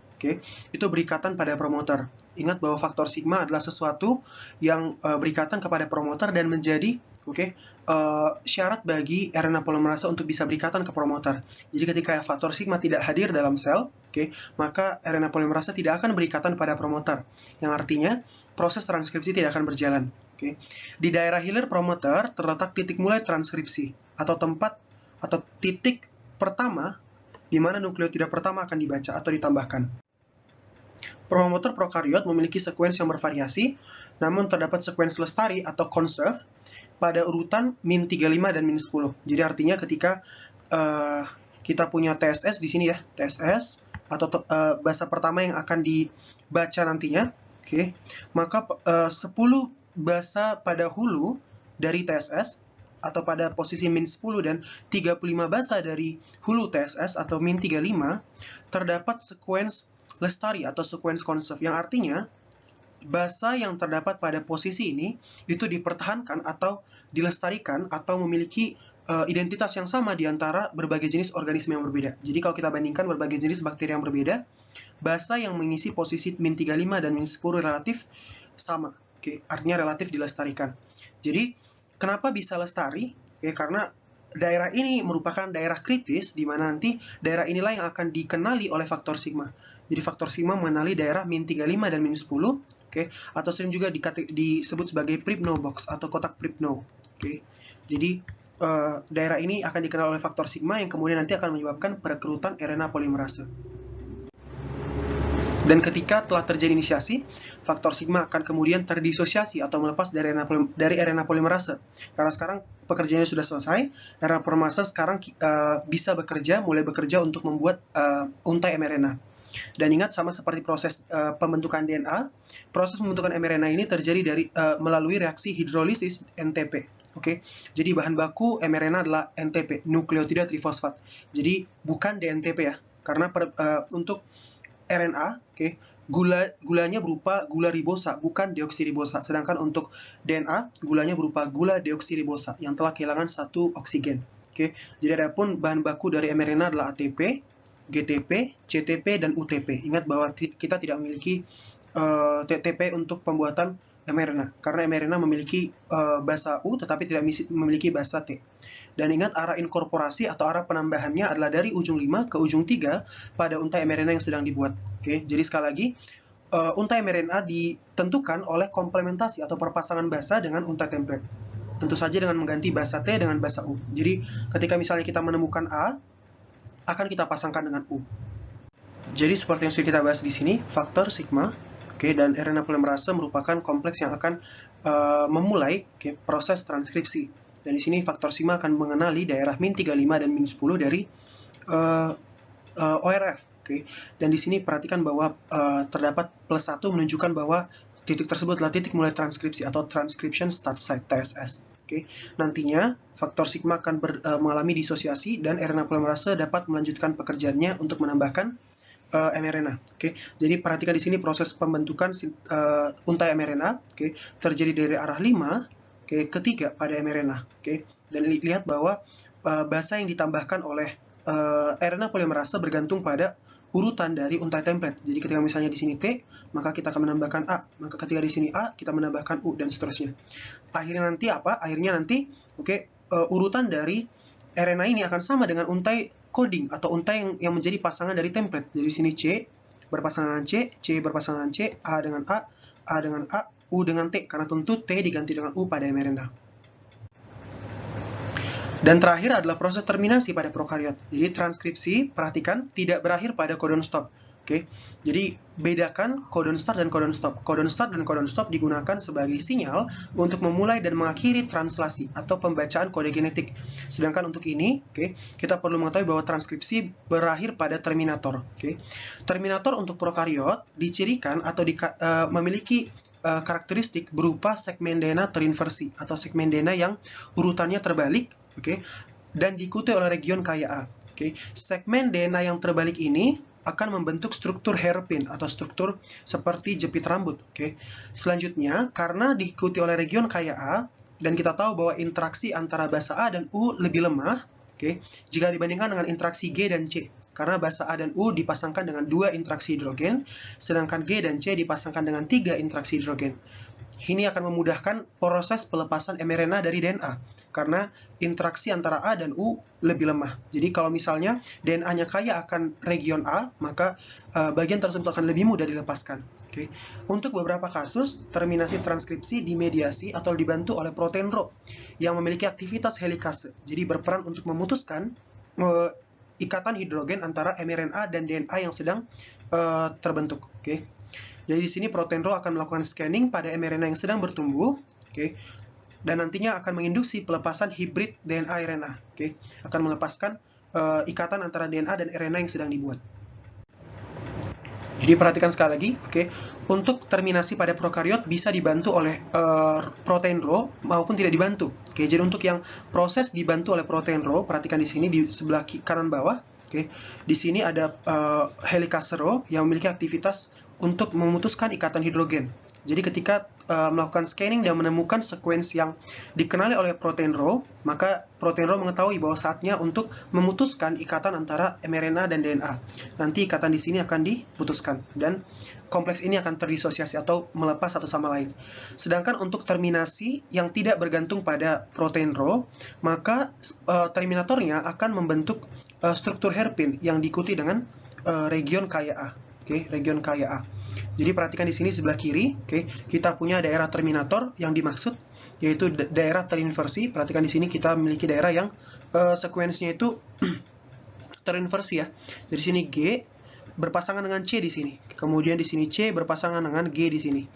itu berikatan pada promoter. Ingat bahwa faktor sigma adalah sesuatu yang berikatan kepada promoter dan menjadi syarat bagi RNA polimerase untuk bisa berikatan ke promoter. Jadi ketika faktor sigma tidak hadir dalam sel, maka RNA polimerase tidak akan berikatan pada promoter, yang artinya proses transkripsi tidak akan berjalan. Di daerah hilir promoter terletak titik mulai transkripsi atau tempat atau titik pertama di mana nukleotida pertama akan dibaca atau ditambahkan. Promoter prokariot memiliki sekuens yang bervariasi, namun terdapat sekuens lestari atau conserve pada urutan min 35 dan min 10. Jadi artinya ketika kita punya TSS di sini ya, TSS atau basa pertama yang akan dibaca nantinya, maka 10 basa pada hulu dari TSS atau pada posisi min 10 dan 35 basa dari hulu TSS atau min 35 terdapat sekuens lestari atau sekuens conserve, yang artinya basa yang terdapat pada posisi ini itu dipertahankan atau dilestarikan atau memiliki identitas yang sama di antara berbagai jenis organisme yang berbeda. Jadi kalau kita bandingkan berbagai jenis bakteri yang berbeda, basa yang mengisi posisi min 35 dan min 10 relatif sama. Artinya relatif dilestarikan. Jadi kenapa bisa lestari? Karena daerah ini merupakan daerah kritis di mana nanti daerah inilah yang akan dikenali oleh faktor sigma. Jadi faktor sigma mengenali daerah min 35 dan min 10, atau sering juga disebut sebagai Pribnow box atau kotak Pribnow. Jadi daerah ini akan dikenal oleh faktor sigma yang kemudian nanti akan menyebabkan perekrutan RNA polimerase. Dan ketika telah terjadi inisiasi, faktor sigma akan kemudian terdisosiasi atau melepas dari RNA polimerase. Karena sekarang pekerjaannya sudah selesai, RNA polimerase sekarang mulai bekerja untuk membuat untai mRNA. Dan ingat, sama seperti proses pembentukan DNA, proses pembentukan mRNA ini terjadi melalui reaksi hidrolisis NTP. Jadi bahan baku mRNA adalah NTP, nukleotida trifosfat. Jadi bukan DNTP ya, karena untuk RNA, gulanya berupa gula ribosa, bukan deoksiribosa. Sedangkan untuk DNA, gulanya berupa gula deoksiribosa yang telah kehilangan satu oksigen. Oke, jadi adapun bahan baku dari mRNA adalah ATP, GTP, CTP, dan UTP. Ingat bahwa kita tidak memiliki TTP untuk pembuatan mRNA, karena mRNA memiliki basa U tetapi tidak memiliki basa T. Dan ingat, arah inkorporasi atau arah penambahannya adalah dari ujung 5 ke ujung 3 pada untai mRNA yang sedang dibuat. Oke, jadi sekali lagi, untai mRNA ditentukan oleh komplementasi atau perpasangan basa dengan untai template. Tentu saja dengan mengganti basa T dengan basa U. Jadi ketika misalnya kita menemukan A, akan kita pasangkan dengan U. Jadi seperti yang sudah kita bahas di sini, faktor sigma, dan RNA polimerase merupakan kompleks yang akan memulai proses transkripsi. Dan di sini faktor sigma akan mengenali daerah min 35 dan min 10 dari ORF. Dan di sini perhatikan bahwa terdapat +1 menunjukkan bahwa titik tersebut adalah titik mulai transkripsi atau transcription start site TSS. Nantinya faktor sigma akan mengalami disosiasi dan RNA polimerase dapat melanjutkan pekerjaannya untuk menambahkan mRNA. Jadi perhatikan di sini proses pembentukan untai mRNA terjadi dari arah 5 ke 3 pada mRNA. Dan lihat bahwa basa yang ditambahkan oleh RNA polimerase bergantung pada urutan dari untai template. Jadi ketika misalnya di sini T, maka kita akan menambahkan A. Maka ketika di sini A, kita menambahkan U, dan seterusnya. Akhirnya nanti apa? Akhirnya nanti urutan dari RNA ini akan sama dengan untai coding atau untai yang menjadi pasangan dari template. Jadi di sini C berpasangan dengan C berpasangan dengan C, A dengan A dengan A, U dengan T, karena tentu T diganti dengan U pada mRNA. Dan terakhir adalah proses terminasi pada prokariot. Jadi transkripsi, perhatikan, tidak berakhir pada codon stop. Jadi bedakan codon start dan codon stop. Codon start dan codon stop digunakan sebagai sinyal untuk memulai dan mengakhiri translasi atau pembacaan kode genetik. Sedangkan untuk ini, kita perlu mengetahui bahwa transkripsi berakhir pada terminator. Terminator untuk prokariot dicirikan atau memiliki karakteristik berupa segmen DNA terinversi atau segmen DNA yang urutannya terbalik, dan diikuti oleh region kaya A. Segmen DNA yang terbalik ini akan membentuk struktur hairpin atau struktur seperti jepit rambut. Selanjutnya, karena diikuti oleh region kaya A, dan kita tahu bahwa interaksi antara basa A dan U lebih lemah, jika dibandingkan dengan interaksi G dan C. Karena basa A dan U dipasangkan dengan 2 interaksi hidrogen, sedangkan G dan C dipasangkan dengan 3 interaksi hidrogen. Ini akan memudahkan proses pelepasan mRNA dari DNA, karena interaksi antara A dan U lebih lemah. Jadi kalau misalnya DNA-nya kaya akan region A, maka bagian tersebut akan lebih mudah dilepaskan. Untuk beberapa kasus, terminasi transkripsi dimediasi atau dibantu oleh protein Rho yang memiliki aktivitas helikase. Jadi berperan untuk memutuskan ikatan hidrogen antara mRNA dan DNA yang sedang terbentuk. Jadi di sini protein Rho akan melakukan scanning pada mRNA yang sedang bertumbuh, dan nantinya akan menginduksi pelepasan hibrid DNA-RNA, akan melepaskan ikatan antara DNA dan RNA yang sedang dibuat. Jadi perhatikan sekali lagi, untuk terminasi pada prokariot bisa dibantu oleh protein Rho maupun tidak dibantu. Jadi untuk yang proses dibantu oleh protein Rho, perhatikan di sini di sebelah kanan bawah, di sini ada helikase Rho yang memiliki aktivitas untuk memutuskan ikatan hidrogen. Jadi ketika melakukan scanning dan menemukan sequence yang dikenali oleh protein Rho, maka protein Rho mengetahui bahwa saatnya untuk memutuskan ikatan antara mRNA dan DNA. Nanti ikatan di sini akan diputuskan dan kompleks ini akan terdisosiasi atau melepas satu sama lain. Sedangkan untuk terminasi yang tidak bergantung pada protein Rho, maka terminatornya akan membentuk struktur hairpin yang diikuti dengan region kaya A. Region kaya A. Jadi perhatikan di sini sebelah kiri, kita punya daerah terminator yang dimaksud yaitu daerah terinversi. Perhatikan di sini kita memiliki daerah yang sekuensinya itu terinversi ya. Jadi sini G berpasangan dengan C di sini. Kemudian di sini C berpasangan dengan G di sini.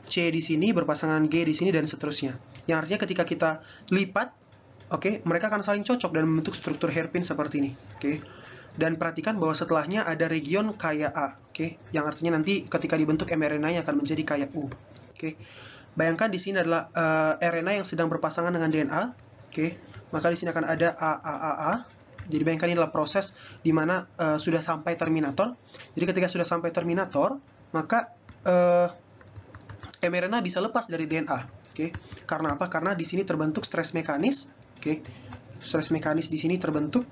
C di sini berpasangan G di sini dan seterusnya. Yang artinya ketika kita lipat, mereka akan saling cocok dan membentuk struktur hairpin seperti ini. Dan perhatikan bahwa setelahnya ada region kaya A, yang artinya nanti ketika dibentuk mRNA-nya akan menjadi kaya U. Bayangkan di sini adalah RNA yang sedang berpasangan dengan DNA, maka di sini akan ada AAA. Jadi bayangkan ini adalah proses di mana sudah sampai terminator. Jadi ketika sudah sampai terminator, maka mRNA bisa lepas dari DNA. Oke, karena apa? Karena di sini terbentuk stres mekanis. Oke, stres mekanis di sini terbentuk.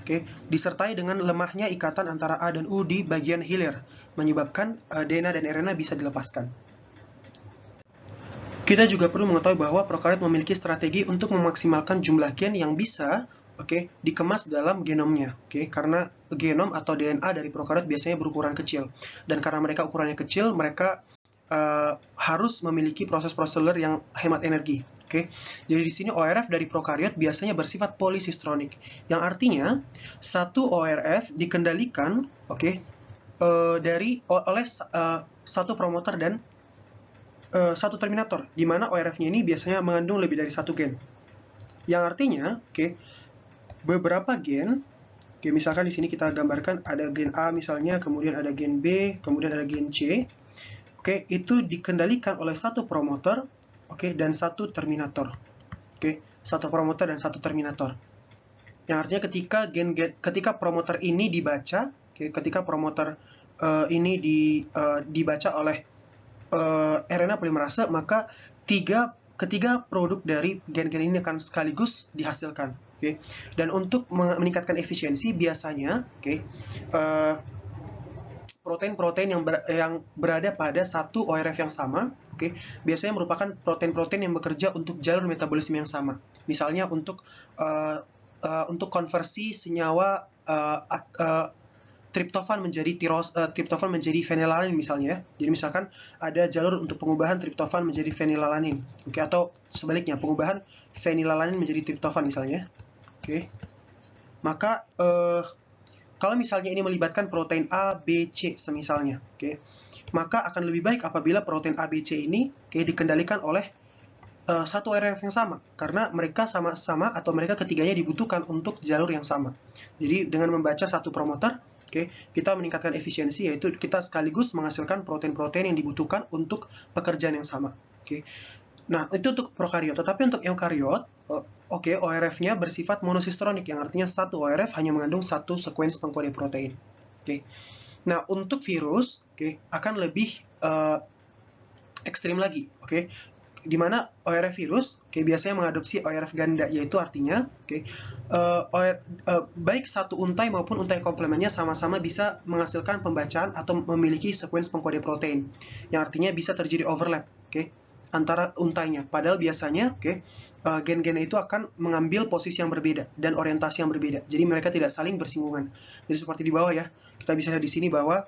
Oke, disertai dengan lemahnya ikatan antara A dan U di bagian hilir, menyebabkan DNA dan RNA bisa dilepaskan. Kita juga perlu mengetahui bahwa prokariot memiliki strategi untuk memaksimalkan jumlah gen yang bisa dikemas dalam genomnya. Karena genom atau DNA dari prokariot biasanya berukuran kecil. Dan karena mereka ukurannya kecil, mereka harus memiliki proses prosedur yang hemat energi. Jadi di sini ORF dari prokariot biasanya bersifat polisistronik, yang artinya satu ORF dikendalikan oleh satu promoter dan satu terminator, di mana ORF-nya ini biasanya mengandung lebih dari satu gen. Yang artinya, beberapa gen, misalkan di sini kita gambarkan ada gen A misalnya, kemudian ada gen B, kemudian ada gen C. Itu dikendalikan oleh satu promoter, dan satu terminator. Satu promoter dan satu terminator. Yang artinya ketika promoter ini dibaca, ketika promoter ini dibaca oleh RNA polimerase, maka ketiga produk dari gen-gen ini akan sekaligus dihasilkan. Dan untuk meningkatkan efisiensi biasanya protein-protein yang berada pada satu ORF yang sama, biasanya merupakan protein-protein yang bekerja untuk jalur metabolisme yang sama. Misalnya untuk konversi senyawa triptofan menjadi fenilalanin misalnya. Jadi misalkan ada jalur untuk pengubahan triptofan menjadi fenilalanin, atau sebaliknya pengubahan fenilalanin menjadi triptofan misalnya. Maka kalau misalnya ini melibatkan protein A, B, C semisalnya, maka akan lebih baik apabila protein A, B, C ini dikendalikan oleh satu ORF yang sama, karena mereka sama-sama atau mereka ketiganya dibutuhkan untuk jalur yang sama. Jadi dengan membaca satu promoter, kita meningkatkan efisiensi, yaitu kita sekaligus menghasilkan protein-protein yang dibutuhkan untuk pekerjaan yang sama. Nah, itu untuk prokariot. Tetapi untuk eukariot, ORF-nya bersifat monosistronik, yang artinya satu ORF hanya mengandung satu sekuens pengkode protein. Nah, untuk virus, akan lebih ekstrim lagi. Di mana ORF virus biasanya mengadopsi ORF ganda, yaitu artinya baik satu untai maupun untai komplemennya sama-sama bisa menghasilkan pembacaan atau memiliki sekuens pengkode protein, yang artinya bisa terjadi overlap antara untainya. Padahal biasanya gen-gen itu akan mengambil posisi yang berbeda dan orientasi yang berbeda, jadi mereka tidak saling bersinggungan. Jadi seperti di bawah ya, kita bisa lihat di sini bahwa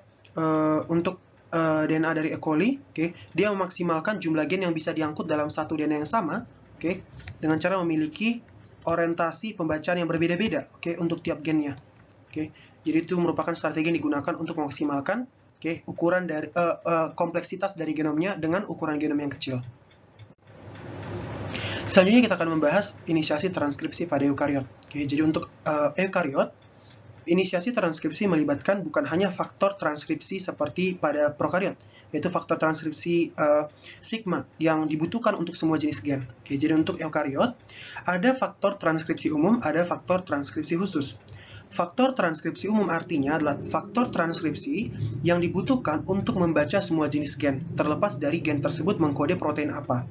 untuk DNA dari E. coli, dia memaksimalkan jumlah gen yang bisa diangkut dalam satu DNA yang sama, dengan cara memiliki orientasi pembacaan yang berbeda-beda, untuk tiap gennya. Jadi itu merupakan strategi yang digunakan untuk memaksimalkan ukuran dari kompleksitas dari genomnya dengan ukuran genom yang kecil. Selanjutnya kita akan membahas inisiasi transkripsi pada eukariot. Jadi untuk eukariot, inisiasi transkripsi melibatkan bukan hanya faktor transkripsi seperti pada prokariot, yaitu faktor transkripsi sigma yang dibutuhkan untuk semua jenis gen. Jadi untuk eukariot, ada faktor transkripsi umum, ada faktor transkripsi khusus. Faktor transkripsi umum artinya adalah faktor transkripsi yang dibutuhkan untuk membaca semua jenis gen, terlepas dari gen tersebut mengkode protein apa.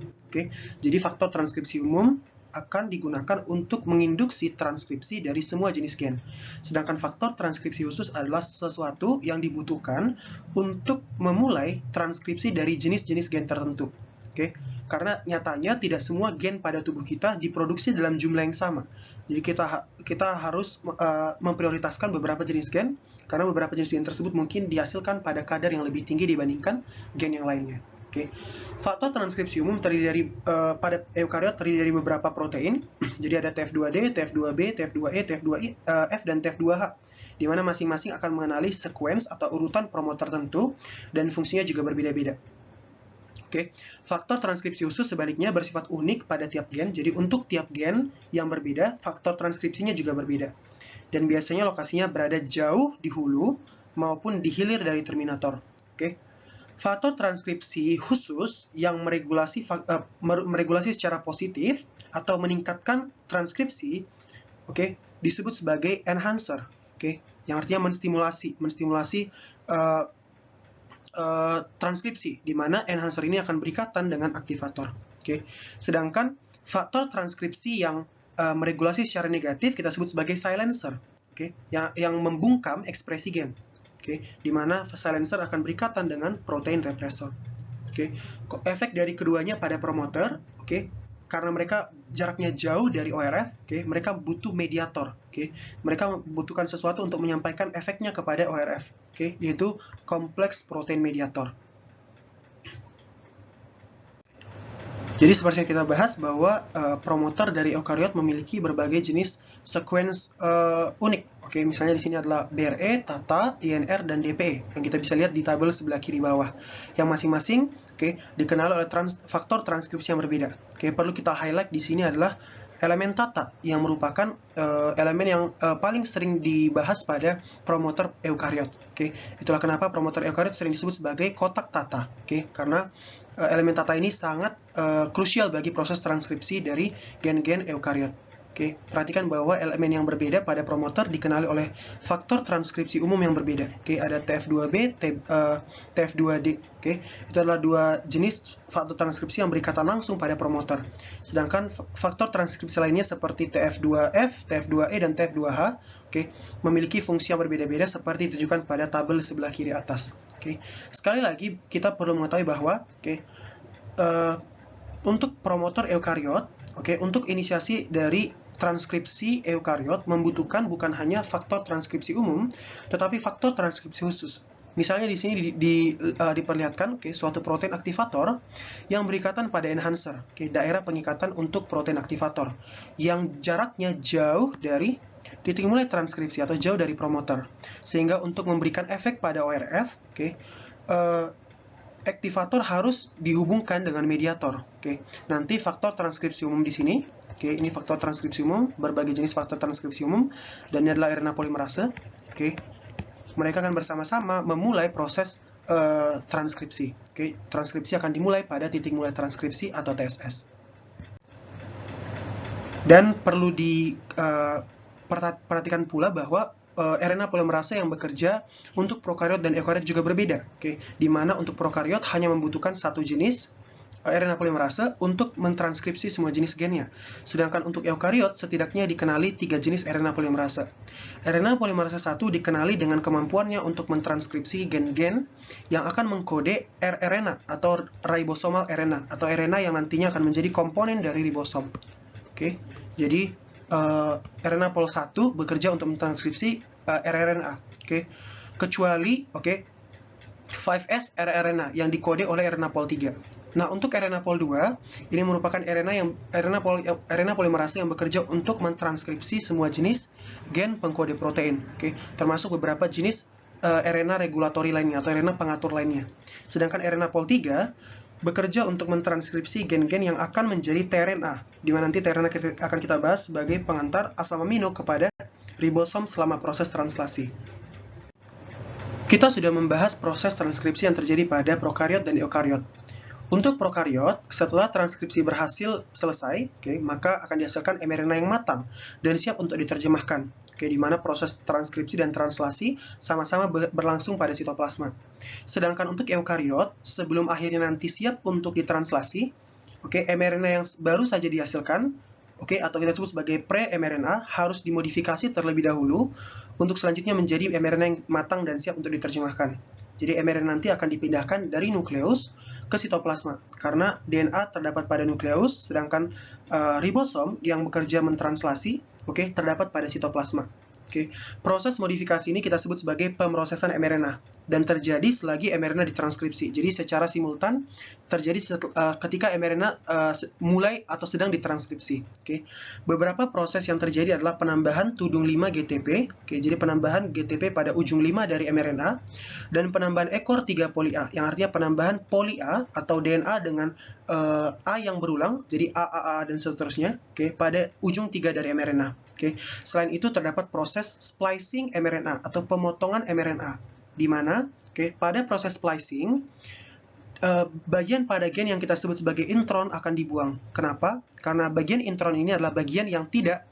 Jadi faktor transkripsi umum akan digunakan untuk menginduksi transkripsi dari semua jenis gen. Sedangkan faktor transkripsi khusus adalah sesuatu yang dibutuhkan untuk memulai transkripsi dari jenis-jenis gen tertentu. Karena nyatanya tidak semua gen pada tubuh kita diproduksi dalam jumlah yang sama. Jadi kita harus memprioritaskan beberapa jenis gen, karena beberapa jenis gen tersebut mungkin dihasilkan pada kadar yang lebih tinggi dibandingkan gen yang lainnya. Faktor transkripsi umum pada eukariot terdiri dari beberapa protein. Jadi ada TF2D, TF2B, TF2E, TF2F, dan TF2H, di mana masing-masing akan mengenali sekuens atau urutan promoter tertentu dan fungsinya juga berbeda-beda. Faktor transkripsi khusus sebaliknya bersifat unik pada tiap gen. Jadi untuk tiap gen yang berbeda, faktor transkripsinya juga berbeda. Dan biasanya lokasinya berada jauh di hulu maupun di hilir dari terminator. Faktor transkripsi khusus yang meregulasi secara positif atau meningkatkan transkripsi, disebut sebagai enhancer, yang artinya menstimulasi transkripsi, di mana enhancer ini akan berikatan dengan aktivator. Oke. Sedangkan faktor transkripsi yang meregulasi secara negatif kita sebut sebagai silencer. Oke. Yang membungkam ekspresi gen. Oke. Di mana silencer akan berikatan dengan protein represor. Oke. Efek dari keduanya pada promoter, oke. Karena mereka jaraknya jauh dari ORF, oke, mereka butuh mediator, oke. Mereka membutuhkan sesuatu untuk menyampaikan efeknya kepada ORF, oke, yaitu kompleks protein mediator. Jadi seperti yang kita bahas bahwa promoter dari eukariot memiliki berbagai jenis sequence unik. Oke, misalnya di sini adalah BRE, TATA, INR, dan DPE yang kita bisa lihat di tabel sebelah kiri bawah. Yang masing-masing dikenal oleh faktor transkripsi yang berbeda. Oke, perlu kita highlight di sini adalah elemen TATA yang merupakan elemen yang paling sering dibahas pada promoter eukariot. Oke, itulah kenapa promoter eukariot sering disebut sebagai kotak TATA. Oke, karena elemen TATA ini sangat krusial bagi proses transkripsi dari gen-gen eukariot. Oke, perhatikan bahwa elemen yang berbeda pada promoter dikenali oleh faktor transkripsi umum yang berbeda. Oke, ada TF2B, TF2D. Oke, itu adalah dua jenis faktor transkripsi yang berikatan langsung pada promoter. Sedangkan faktor transkripsi lainnya seperti TF2F, TF2E, dan TF2H, oke, memiliki fungsi yang berbeda-beda seperti ditunjukkan pada tabel sebelah kiri atas. Oke, sekali lagi kita perlu mengetahui bahwa, untuk promoter eukariot, untuk inisiasi dari transkripsi eukariot membutuhkan bukan hanya faktor transkripsi umum, tetapi faktor transkripsi khusus. Misalnya di sini diperlihatkan suatu protein aktivator yang berikatan pada enhancer, daerah pengikatan untuk protein aktivator yang jaraknya jauh dari titik mulai transkripsi atau jauh dari promoter, sehingga untuk memberikan efek pada ORF, aktivator harus dihubungkan dengan mediator. Nanti faktor transkripsi umum di sini. Ini faktor transkripsi umum, berbagai jenis faktor transkripsi umum, dan ini adalah RNA polimerase. Mereka akan bersama-sama memulai proses transkripsi. Transkripsi akan dimulai pada titik mulai transkripsi atau TSS. Dan perlu diperhatikan pula bahwa RNA polimerase yang bekerja untuk prokariot dan eukariot juga berbeda. Di mana untuk prokariot hanya membutuhkan satu jenis RNA polimerase untuk mentranskripsi semua jenis gennya. Sedangkan untuk eukariot setidaknya dikenali 3 jenis RNA polimerase. RNA polimerase 1 dikenali dengan kemampuannya untuk mentranskripsi gen-gen yang akan mengkode rRNA atau ribosomal RNA atau RNA yang nantinya akan menjadi komponen dari ribosom. Jadi RNA pol 1 bekerja untuk mentranskripsi rRNA. Kecuali 5S rRNA yang dikode oleh RNA pol 3. Nah, untuk RNA pol 2, ini merupakan RNA polimerase yang bekerja untuk mentranskripsi semua jenis gen pengkode protein, termasuk beberapa jenis RNA regulatori lainnya atau RNA pengatur lainnya. Sedangkan RNA pol 3 bekerja untuk mentranskripsi gen-gen yang akan menjadi tRNA, di mana nanti tRNA akan kita bahas sebagai pengantar asam amino kepada ribosom selama proses translasi. Kita sudah membahas proses transkripsi yang terjadi pada prokariot dan eukariot. Untuk prokariot, setelah transkripsi berhasil selesai, maka akan dihasilkan mRNA yang matang dan siap untuk diterjemahkan, di mana proses transkripsi dan translasi sama-sama berlangsung pada sitoplasma. Sedangkan untuk eukariot, sebelum akhirnya nanti siap untuk ditranslasi, mRNA yang baru saja dihasilkan, atau kita sebut sebagai pre-mRNA, harus dimodifikasi terlebih dahulu untuk selanjutnya menjadi mRNA yang matang dan siap untuk diterjemahkan. Jadi mRNA nanti akan dipindahkan dari nukleus ke sitoplasma karena DNA terdapat pada nukleus, sedangkan ribosom yang bekerja mentranslasi terdapat pada sitoplasma. Proses modifikasi ini kita sebut sebagai pemrosesan mRNA dan terjadi selagi mRNA ditranskripsi. Jadi secara simultan terjadi ketika mRNA mulai atau sedang ditranskripsi. Beberapa proses yang terjadi adalah penambahan tudung 5 GTP, jadi penambahan GTP pada ujung 5 dari mRNA, dan penambahan ekor 3 poli A, yang artinya penambahan poli A atau DNA dengan A yang berulang, jadi AAA dan seterusnya, pada ujung 3 dari mRNA. Selain itu terdapat proses splicing mRNA atau pemotongan mRNA, di mana pada proses splicing bagian pada gen yang kita sebut sebagai intron akan dibuang. Kenapa? Karena bagian intron ini adalah bagian yang tidak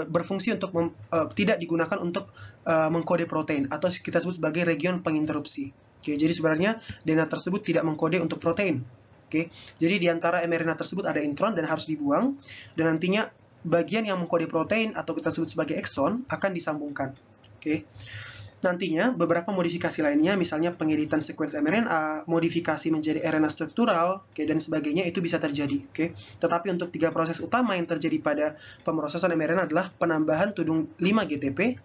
berfungsi untuk tidak digunakan untuk mengkode protein atau kita sebut sebagai region penginterupsi. Oke, jadi sebenarnya DNA tersebut tidak mengkode untuk protein. Oke, jadi di antara mRNA tersebut ada intron dan harus dibuang, dan nantinya bagian yang mengkode protein atau kita sebut sebagai ekson akan disambungkan. Oke. Nantinya beberapa modifikasi lainnya, misalnya pengeditan sequence mRNA, modifikasi menjadi RNA struktural, dan sebagainya itu bisa terjadi. Tetapi untuk 3 proses utama yang terjadi pada pemrosesan mRNA adalah penambahan tudung 5 GTP,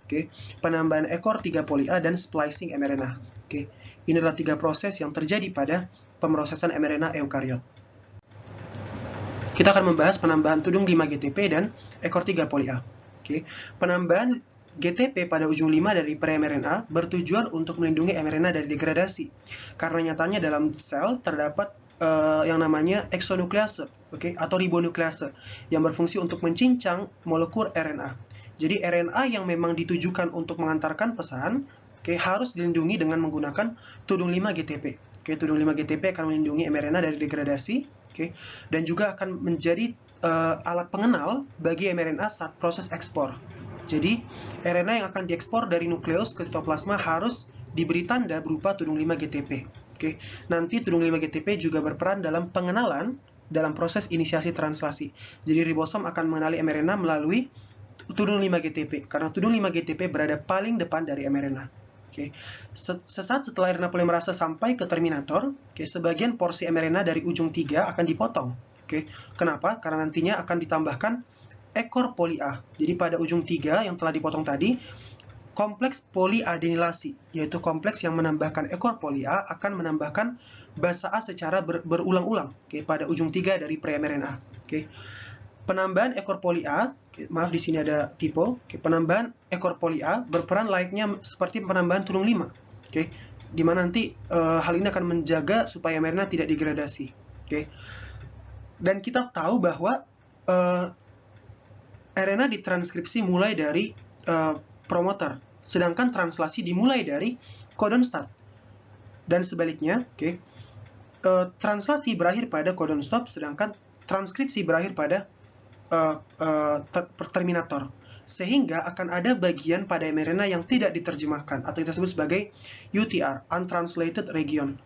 penambahan ekor 3 poli A, dan splicing mRNA. Ini adalah 3 proses yang terjadi pada pemrosesan mRNA eukariot. Kita akan membahas penambahan tudung 5 GTP dan ekor 3 poli A. Penambahan GTP pada ujung 5 dari pre-mRNA bertujuan untuk melindungi mRNA dari degradasi. Karena nyatanya dalam sel terdapat yang namanya exonuklease, atau ribonuklease, yang berfungsi untuk mencincang molekul RNA. Jadi RNA yang memang ditujukan untuk mengantarkan pesan, harus dilindungi dengan menggunakan tudung 5 GTP. Tudung 5 GTP akan melindungi mRNA dari degradasi, dan juga akan menjadi alat pengenal bagi mRNA saat proses ekspor. Jadi, RNA yang akan diekspor dari nukleus ke sitoplasma harus diberi tanda berupa tudung 5 GTP. Nanti tudung 5 GTP juga berperan dalam pengenalan dalam proses inisiasi translasi. Jadi, ribosom akan mengenali mRNA melalui tudung 5 GTP, karena tudung 5 GTP berada paling depan dari mRNA. Sesaat setelah RNA polimerase sampai ke terminator, sebagian porsi mRNA dari ujung 3 akan dipotong. Kenapa? Karena nantinya akan ditambahkan ekor poli A. Jadi pada ujung 3 yang telah dipotong tadi, kompleks poliadenilasi, yaitu kompleks yang menambahkan ekor poli A akan menambahkan basa A secara berulang-ulang pada ujung 3 dari pre-mRNA. Penambahan ekor poli A, maaf di sini ada typo, penambahan ekor poli A berperan layaknya seperti penambahan tudung 5. Di mana nanti hal ini akan menjaga supaya mRNA tidak degradasi. Dan kita tahu bahwa RNA ditranskripsi mulai dari promoter, sedangkan translasi dimulai dari codon start. Dan sebaliknya, translasi berakhir pada codon stop, sedangkan transkripsi berakhir pada terminator. Sehingga akan ada bagian pada mRNA yang tidak diterjemahkan, atau kita sebut sebagai UTR, Untranslated Region.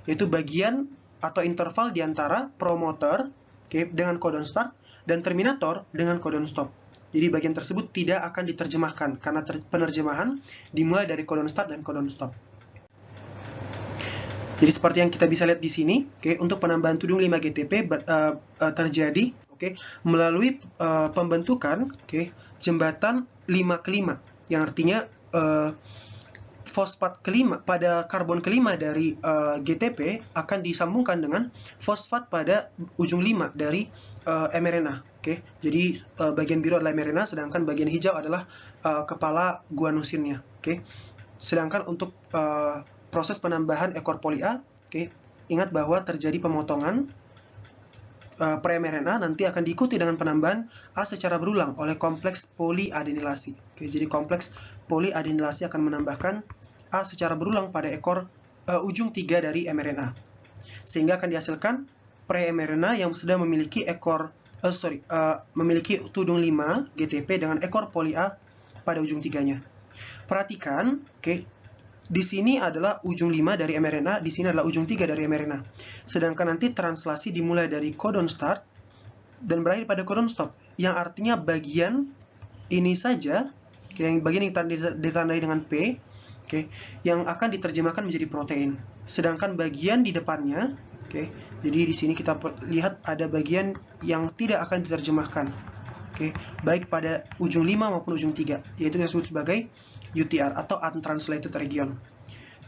Yaitu bagian atau interval di antara promoter dengan codon start dan terminator dengan codon stop. Jadi bagian tersebut tidak akan diterjemahkan karena penerjemahan dimulai dari codon start dan codon stop. Jadi seperti yang kita bisa lihat di sini, untuk penambahan tudung 5 GTP terjadi melalui pembentukan jembatan 5 ke 5, yang artinya fosfat kelima pada karbon kelima dari GTP akan disambungkan dengan fosfat pada ujung 5 dari mRNA. Jadi bagian biru adalah mRNA, sedangkan bagian hijau adalah kepala guanosinnya. Sedangkan untuk proses penambahan ekor poli A, ingat bahwa terjadi pemotongan pre-mRNA nanti akan diikuti dengan penambahan A secara berulang oleh kompleks poliadenilasi. Jadi kompleks poliadenilasi akan menambahkan A secara berulang pada ekor ujung 3 dari mRNA. Sehingga akan dihasilkan pre-mRNA yang sudah memiliki memiliki tudung 5 GTP dengan ekor poli A pada ujung 3-nya. Perhatikan, di sini adalah ujung 5 dari mRNA, di sini adalah ujung 3 dari mRNA. Sedangkan nanti translasi dimulai dari codon start dan berakhir pada codon stop, yang artinya bagian ini saja, yang bagian yang ditandai dengan P, yang akan diterjemahkan menjadi protein. Sedangkan bagian di depannya, jadi di sini kita lihat ada bagian yang tidak akan diterjemahkan, baik pada ujung 5 maupun ujung 3, yaitu disebut sebagai UTR atau Untranslated Region.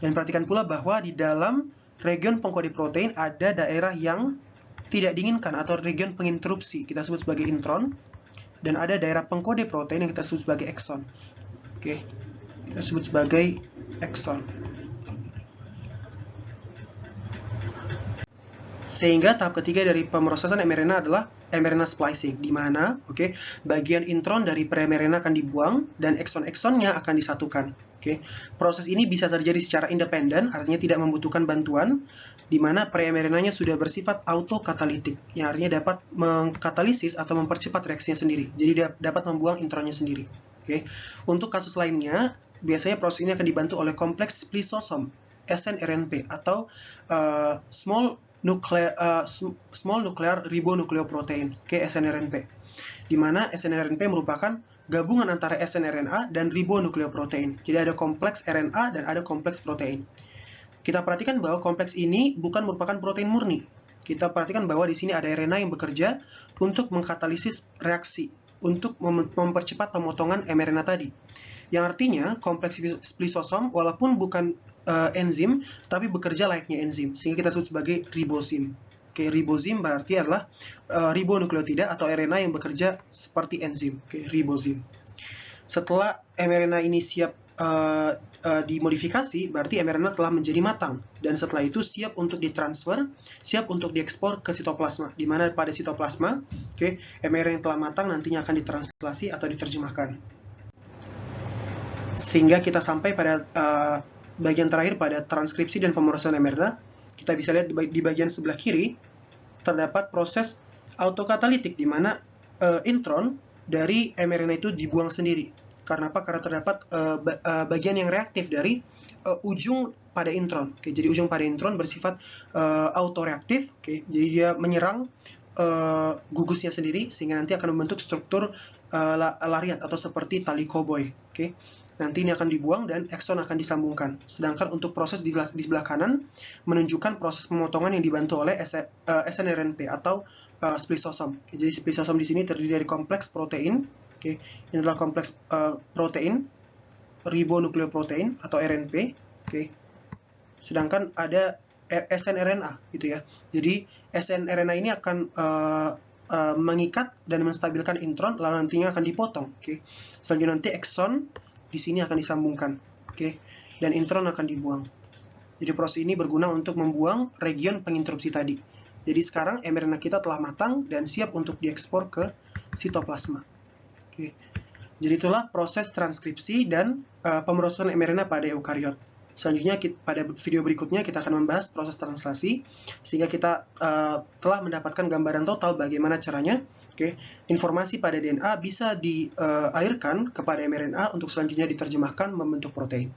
Dan perhatikan pula bahwa di dalam region pengkode protein ada daerah yang tidak diinginkan atau region penginterupsi, kita sebut sebagai intron, dan ada daerah pengkode protein yang kita sebut sebagai exon. Kita sebut sebagai exon. Sehingga tahap ketiga dari pemrosesan mRNA adalah mRNA splicing, di mana bagian intron dari pre-mRNA akan dibuang dan exon-exonnya akan disatukan. Proses ini bisa terjadi secara independen, artinya tidak membutuhkan bantuan, di mana pre-mRNA-nya sudah bersifat autokatalitik, yang artinya dapat mengkatalisis atau mempercepat reaksinya sendiri. Jadi dapat membuang intronnya sendiri. Untuk kasus lainnya, biasanya proses ini akan dibantu oleh kompleks splisosom, snRNP atau small nuclear ribonucleoprotein, snRNP, di mana snRNP merupakan gabungan antara snRNA dan ribonukleoprotein. Jadi ada kompleks RNA dan ada kompleks protein. Kita perhatikan bahwa kompleks ini bukan merupakan protein murni. Kita perhatikan bahwa di sini ada RNA yang bekerja untuk mengkatalisis reaksi, untuk mempercepat pemotongan mRNA tadi. Yang artinya kompleks splisosom walaupun bukan enzim, tapi bekerja layaknya enzim, sehingga kita sebut sebagai ribozim. Oke, ribozim berarti adalah ribonukleotida atau RNA yang bekerja seperti enzim. Oke, ribozim. Setelah mRNA ini siap dimodifikasi, berarti mRNA telah menjadi matang, dan setelah itu siap untuk ditransfer, siap untuk diekspor ke sitoplasma, di mana pada sitoplasma, mRNA yang telah matang nantinya akan ditranslasi atau diterjemahkan. Sehingga kita sampai pada bagian terakhir pada transkripsi dan pemrosesan mRNA. Kita bisa lihat di bagian sebelah kiri terdapat proses autokatalitik, di mana intron dari mRNA itu dibuang sendiri. Karena apa? Karena terdapat bagian yang reaktif dari ujung pada intron. Jadi ujung pada intron bersifat autoreaktif. Jadi dia menyerang gugusnya sendiri, sehingga nanti akan membentuk struktur lariat atau seperti tali koboi. Nanti ini akan dibuang dan ekson akan disambungkan. Sedangkan untuk proses di sebelah kanan menunjukkan proses pemotongan yang dibantu oleh snRNP atau splisosom. Jadi splisosom di sini terdiri dari kompleks protein. Ini adalah kompleks protein ribonukleoprotein atau RNP. Sedangkan ada snRNA gitu ya. Jadi snRNA ini akan mengikat dan menstabilkan intron, lalu nantinya akan dipotong. Selanjutnya nanti ekson di sini akan disambungkan, dan intron akan dibuang. Jadi proses ini berguna untuk membuang region penginterupsi tadi. Jadi sekarang mRNA kita telah matang dan siap untuk diekspor ke sitoplasma. Jadi itulah proses transkripsi dan pemrosesan mRNA pada eukariot. Selanjutnya pada video berikutnya kita akan membahas proses translasi, sehingga kita telah mendapatkan gambaran total bagaimana caranya informasi pada DNA bisa diairkan kepada mRNA untuk selanjutnya diterjemahkan membentuk protein.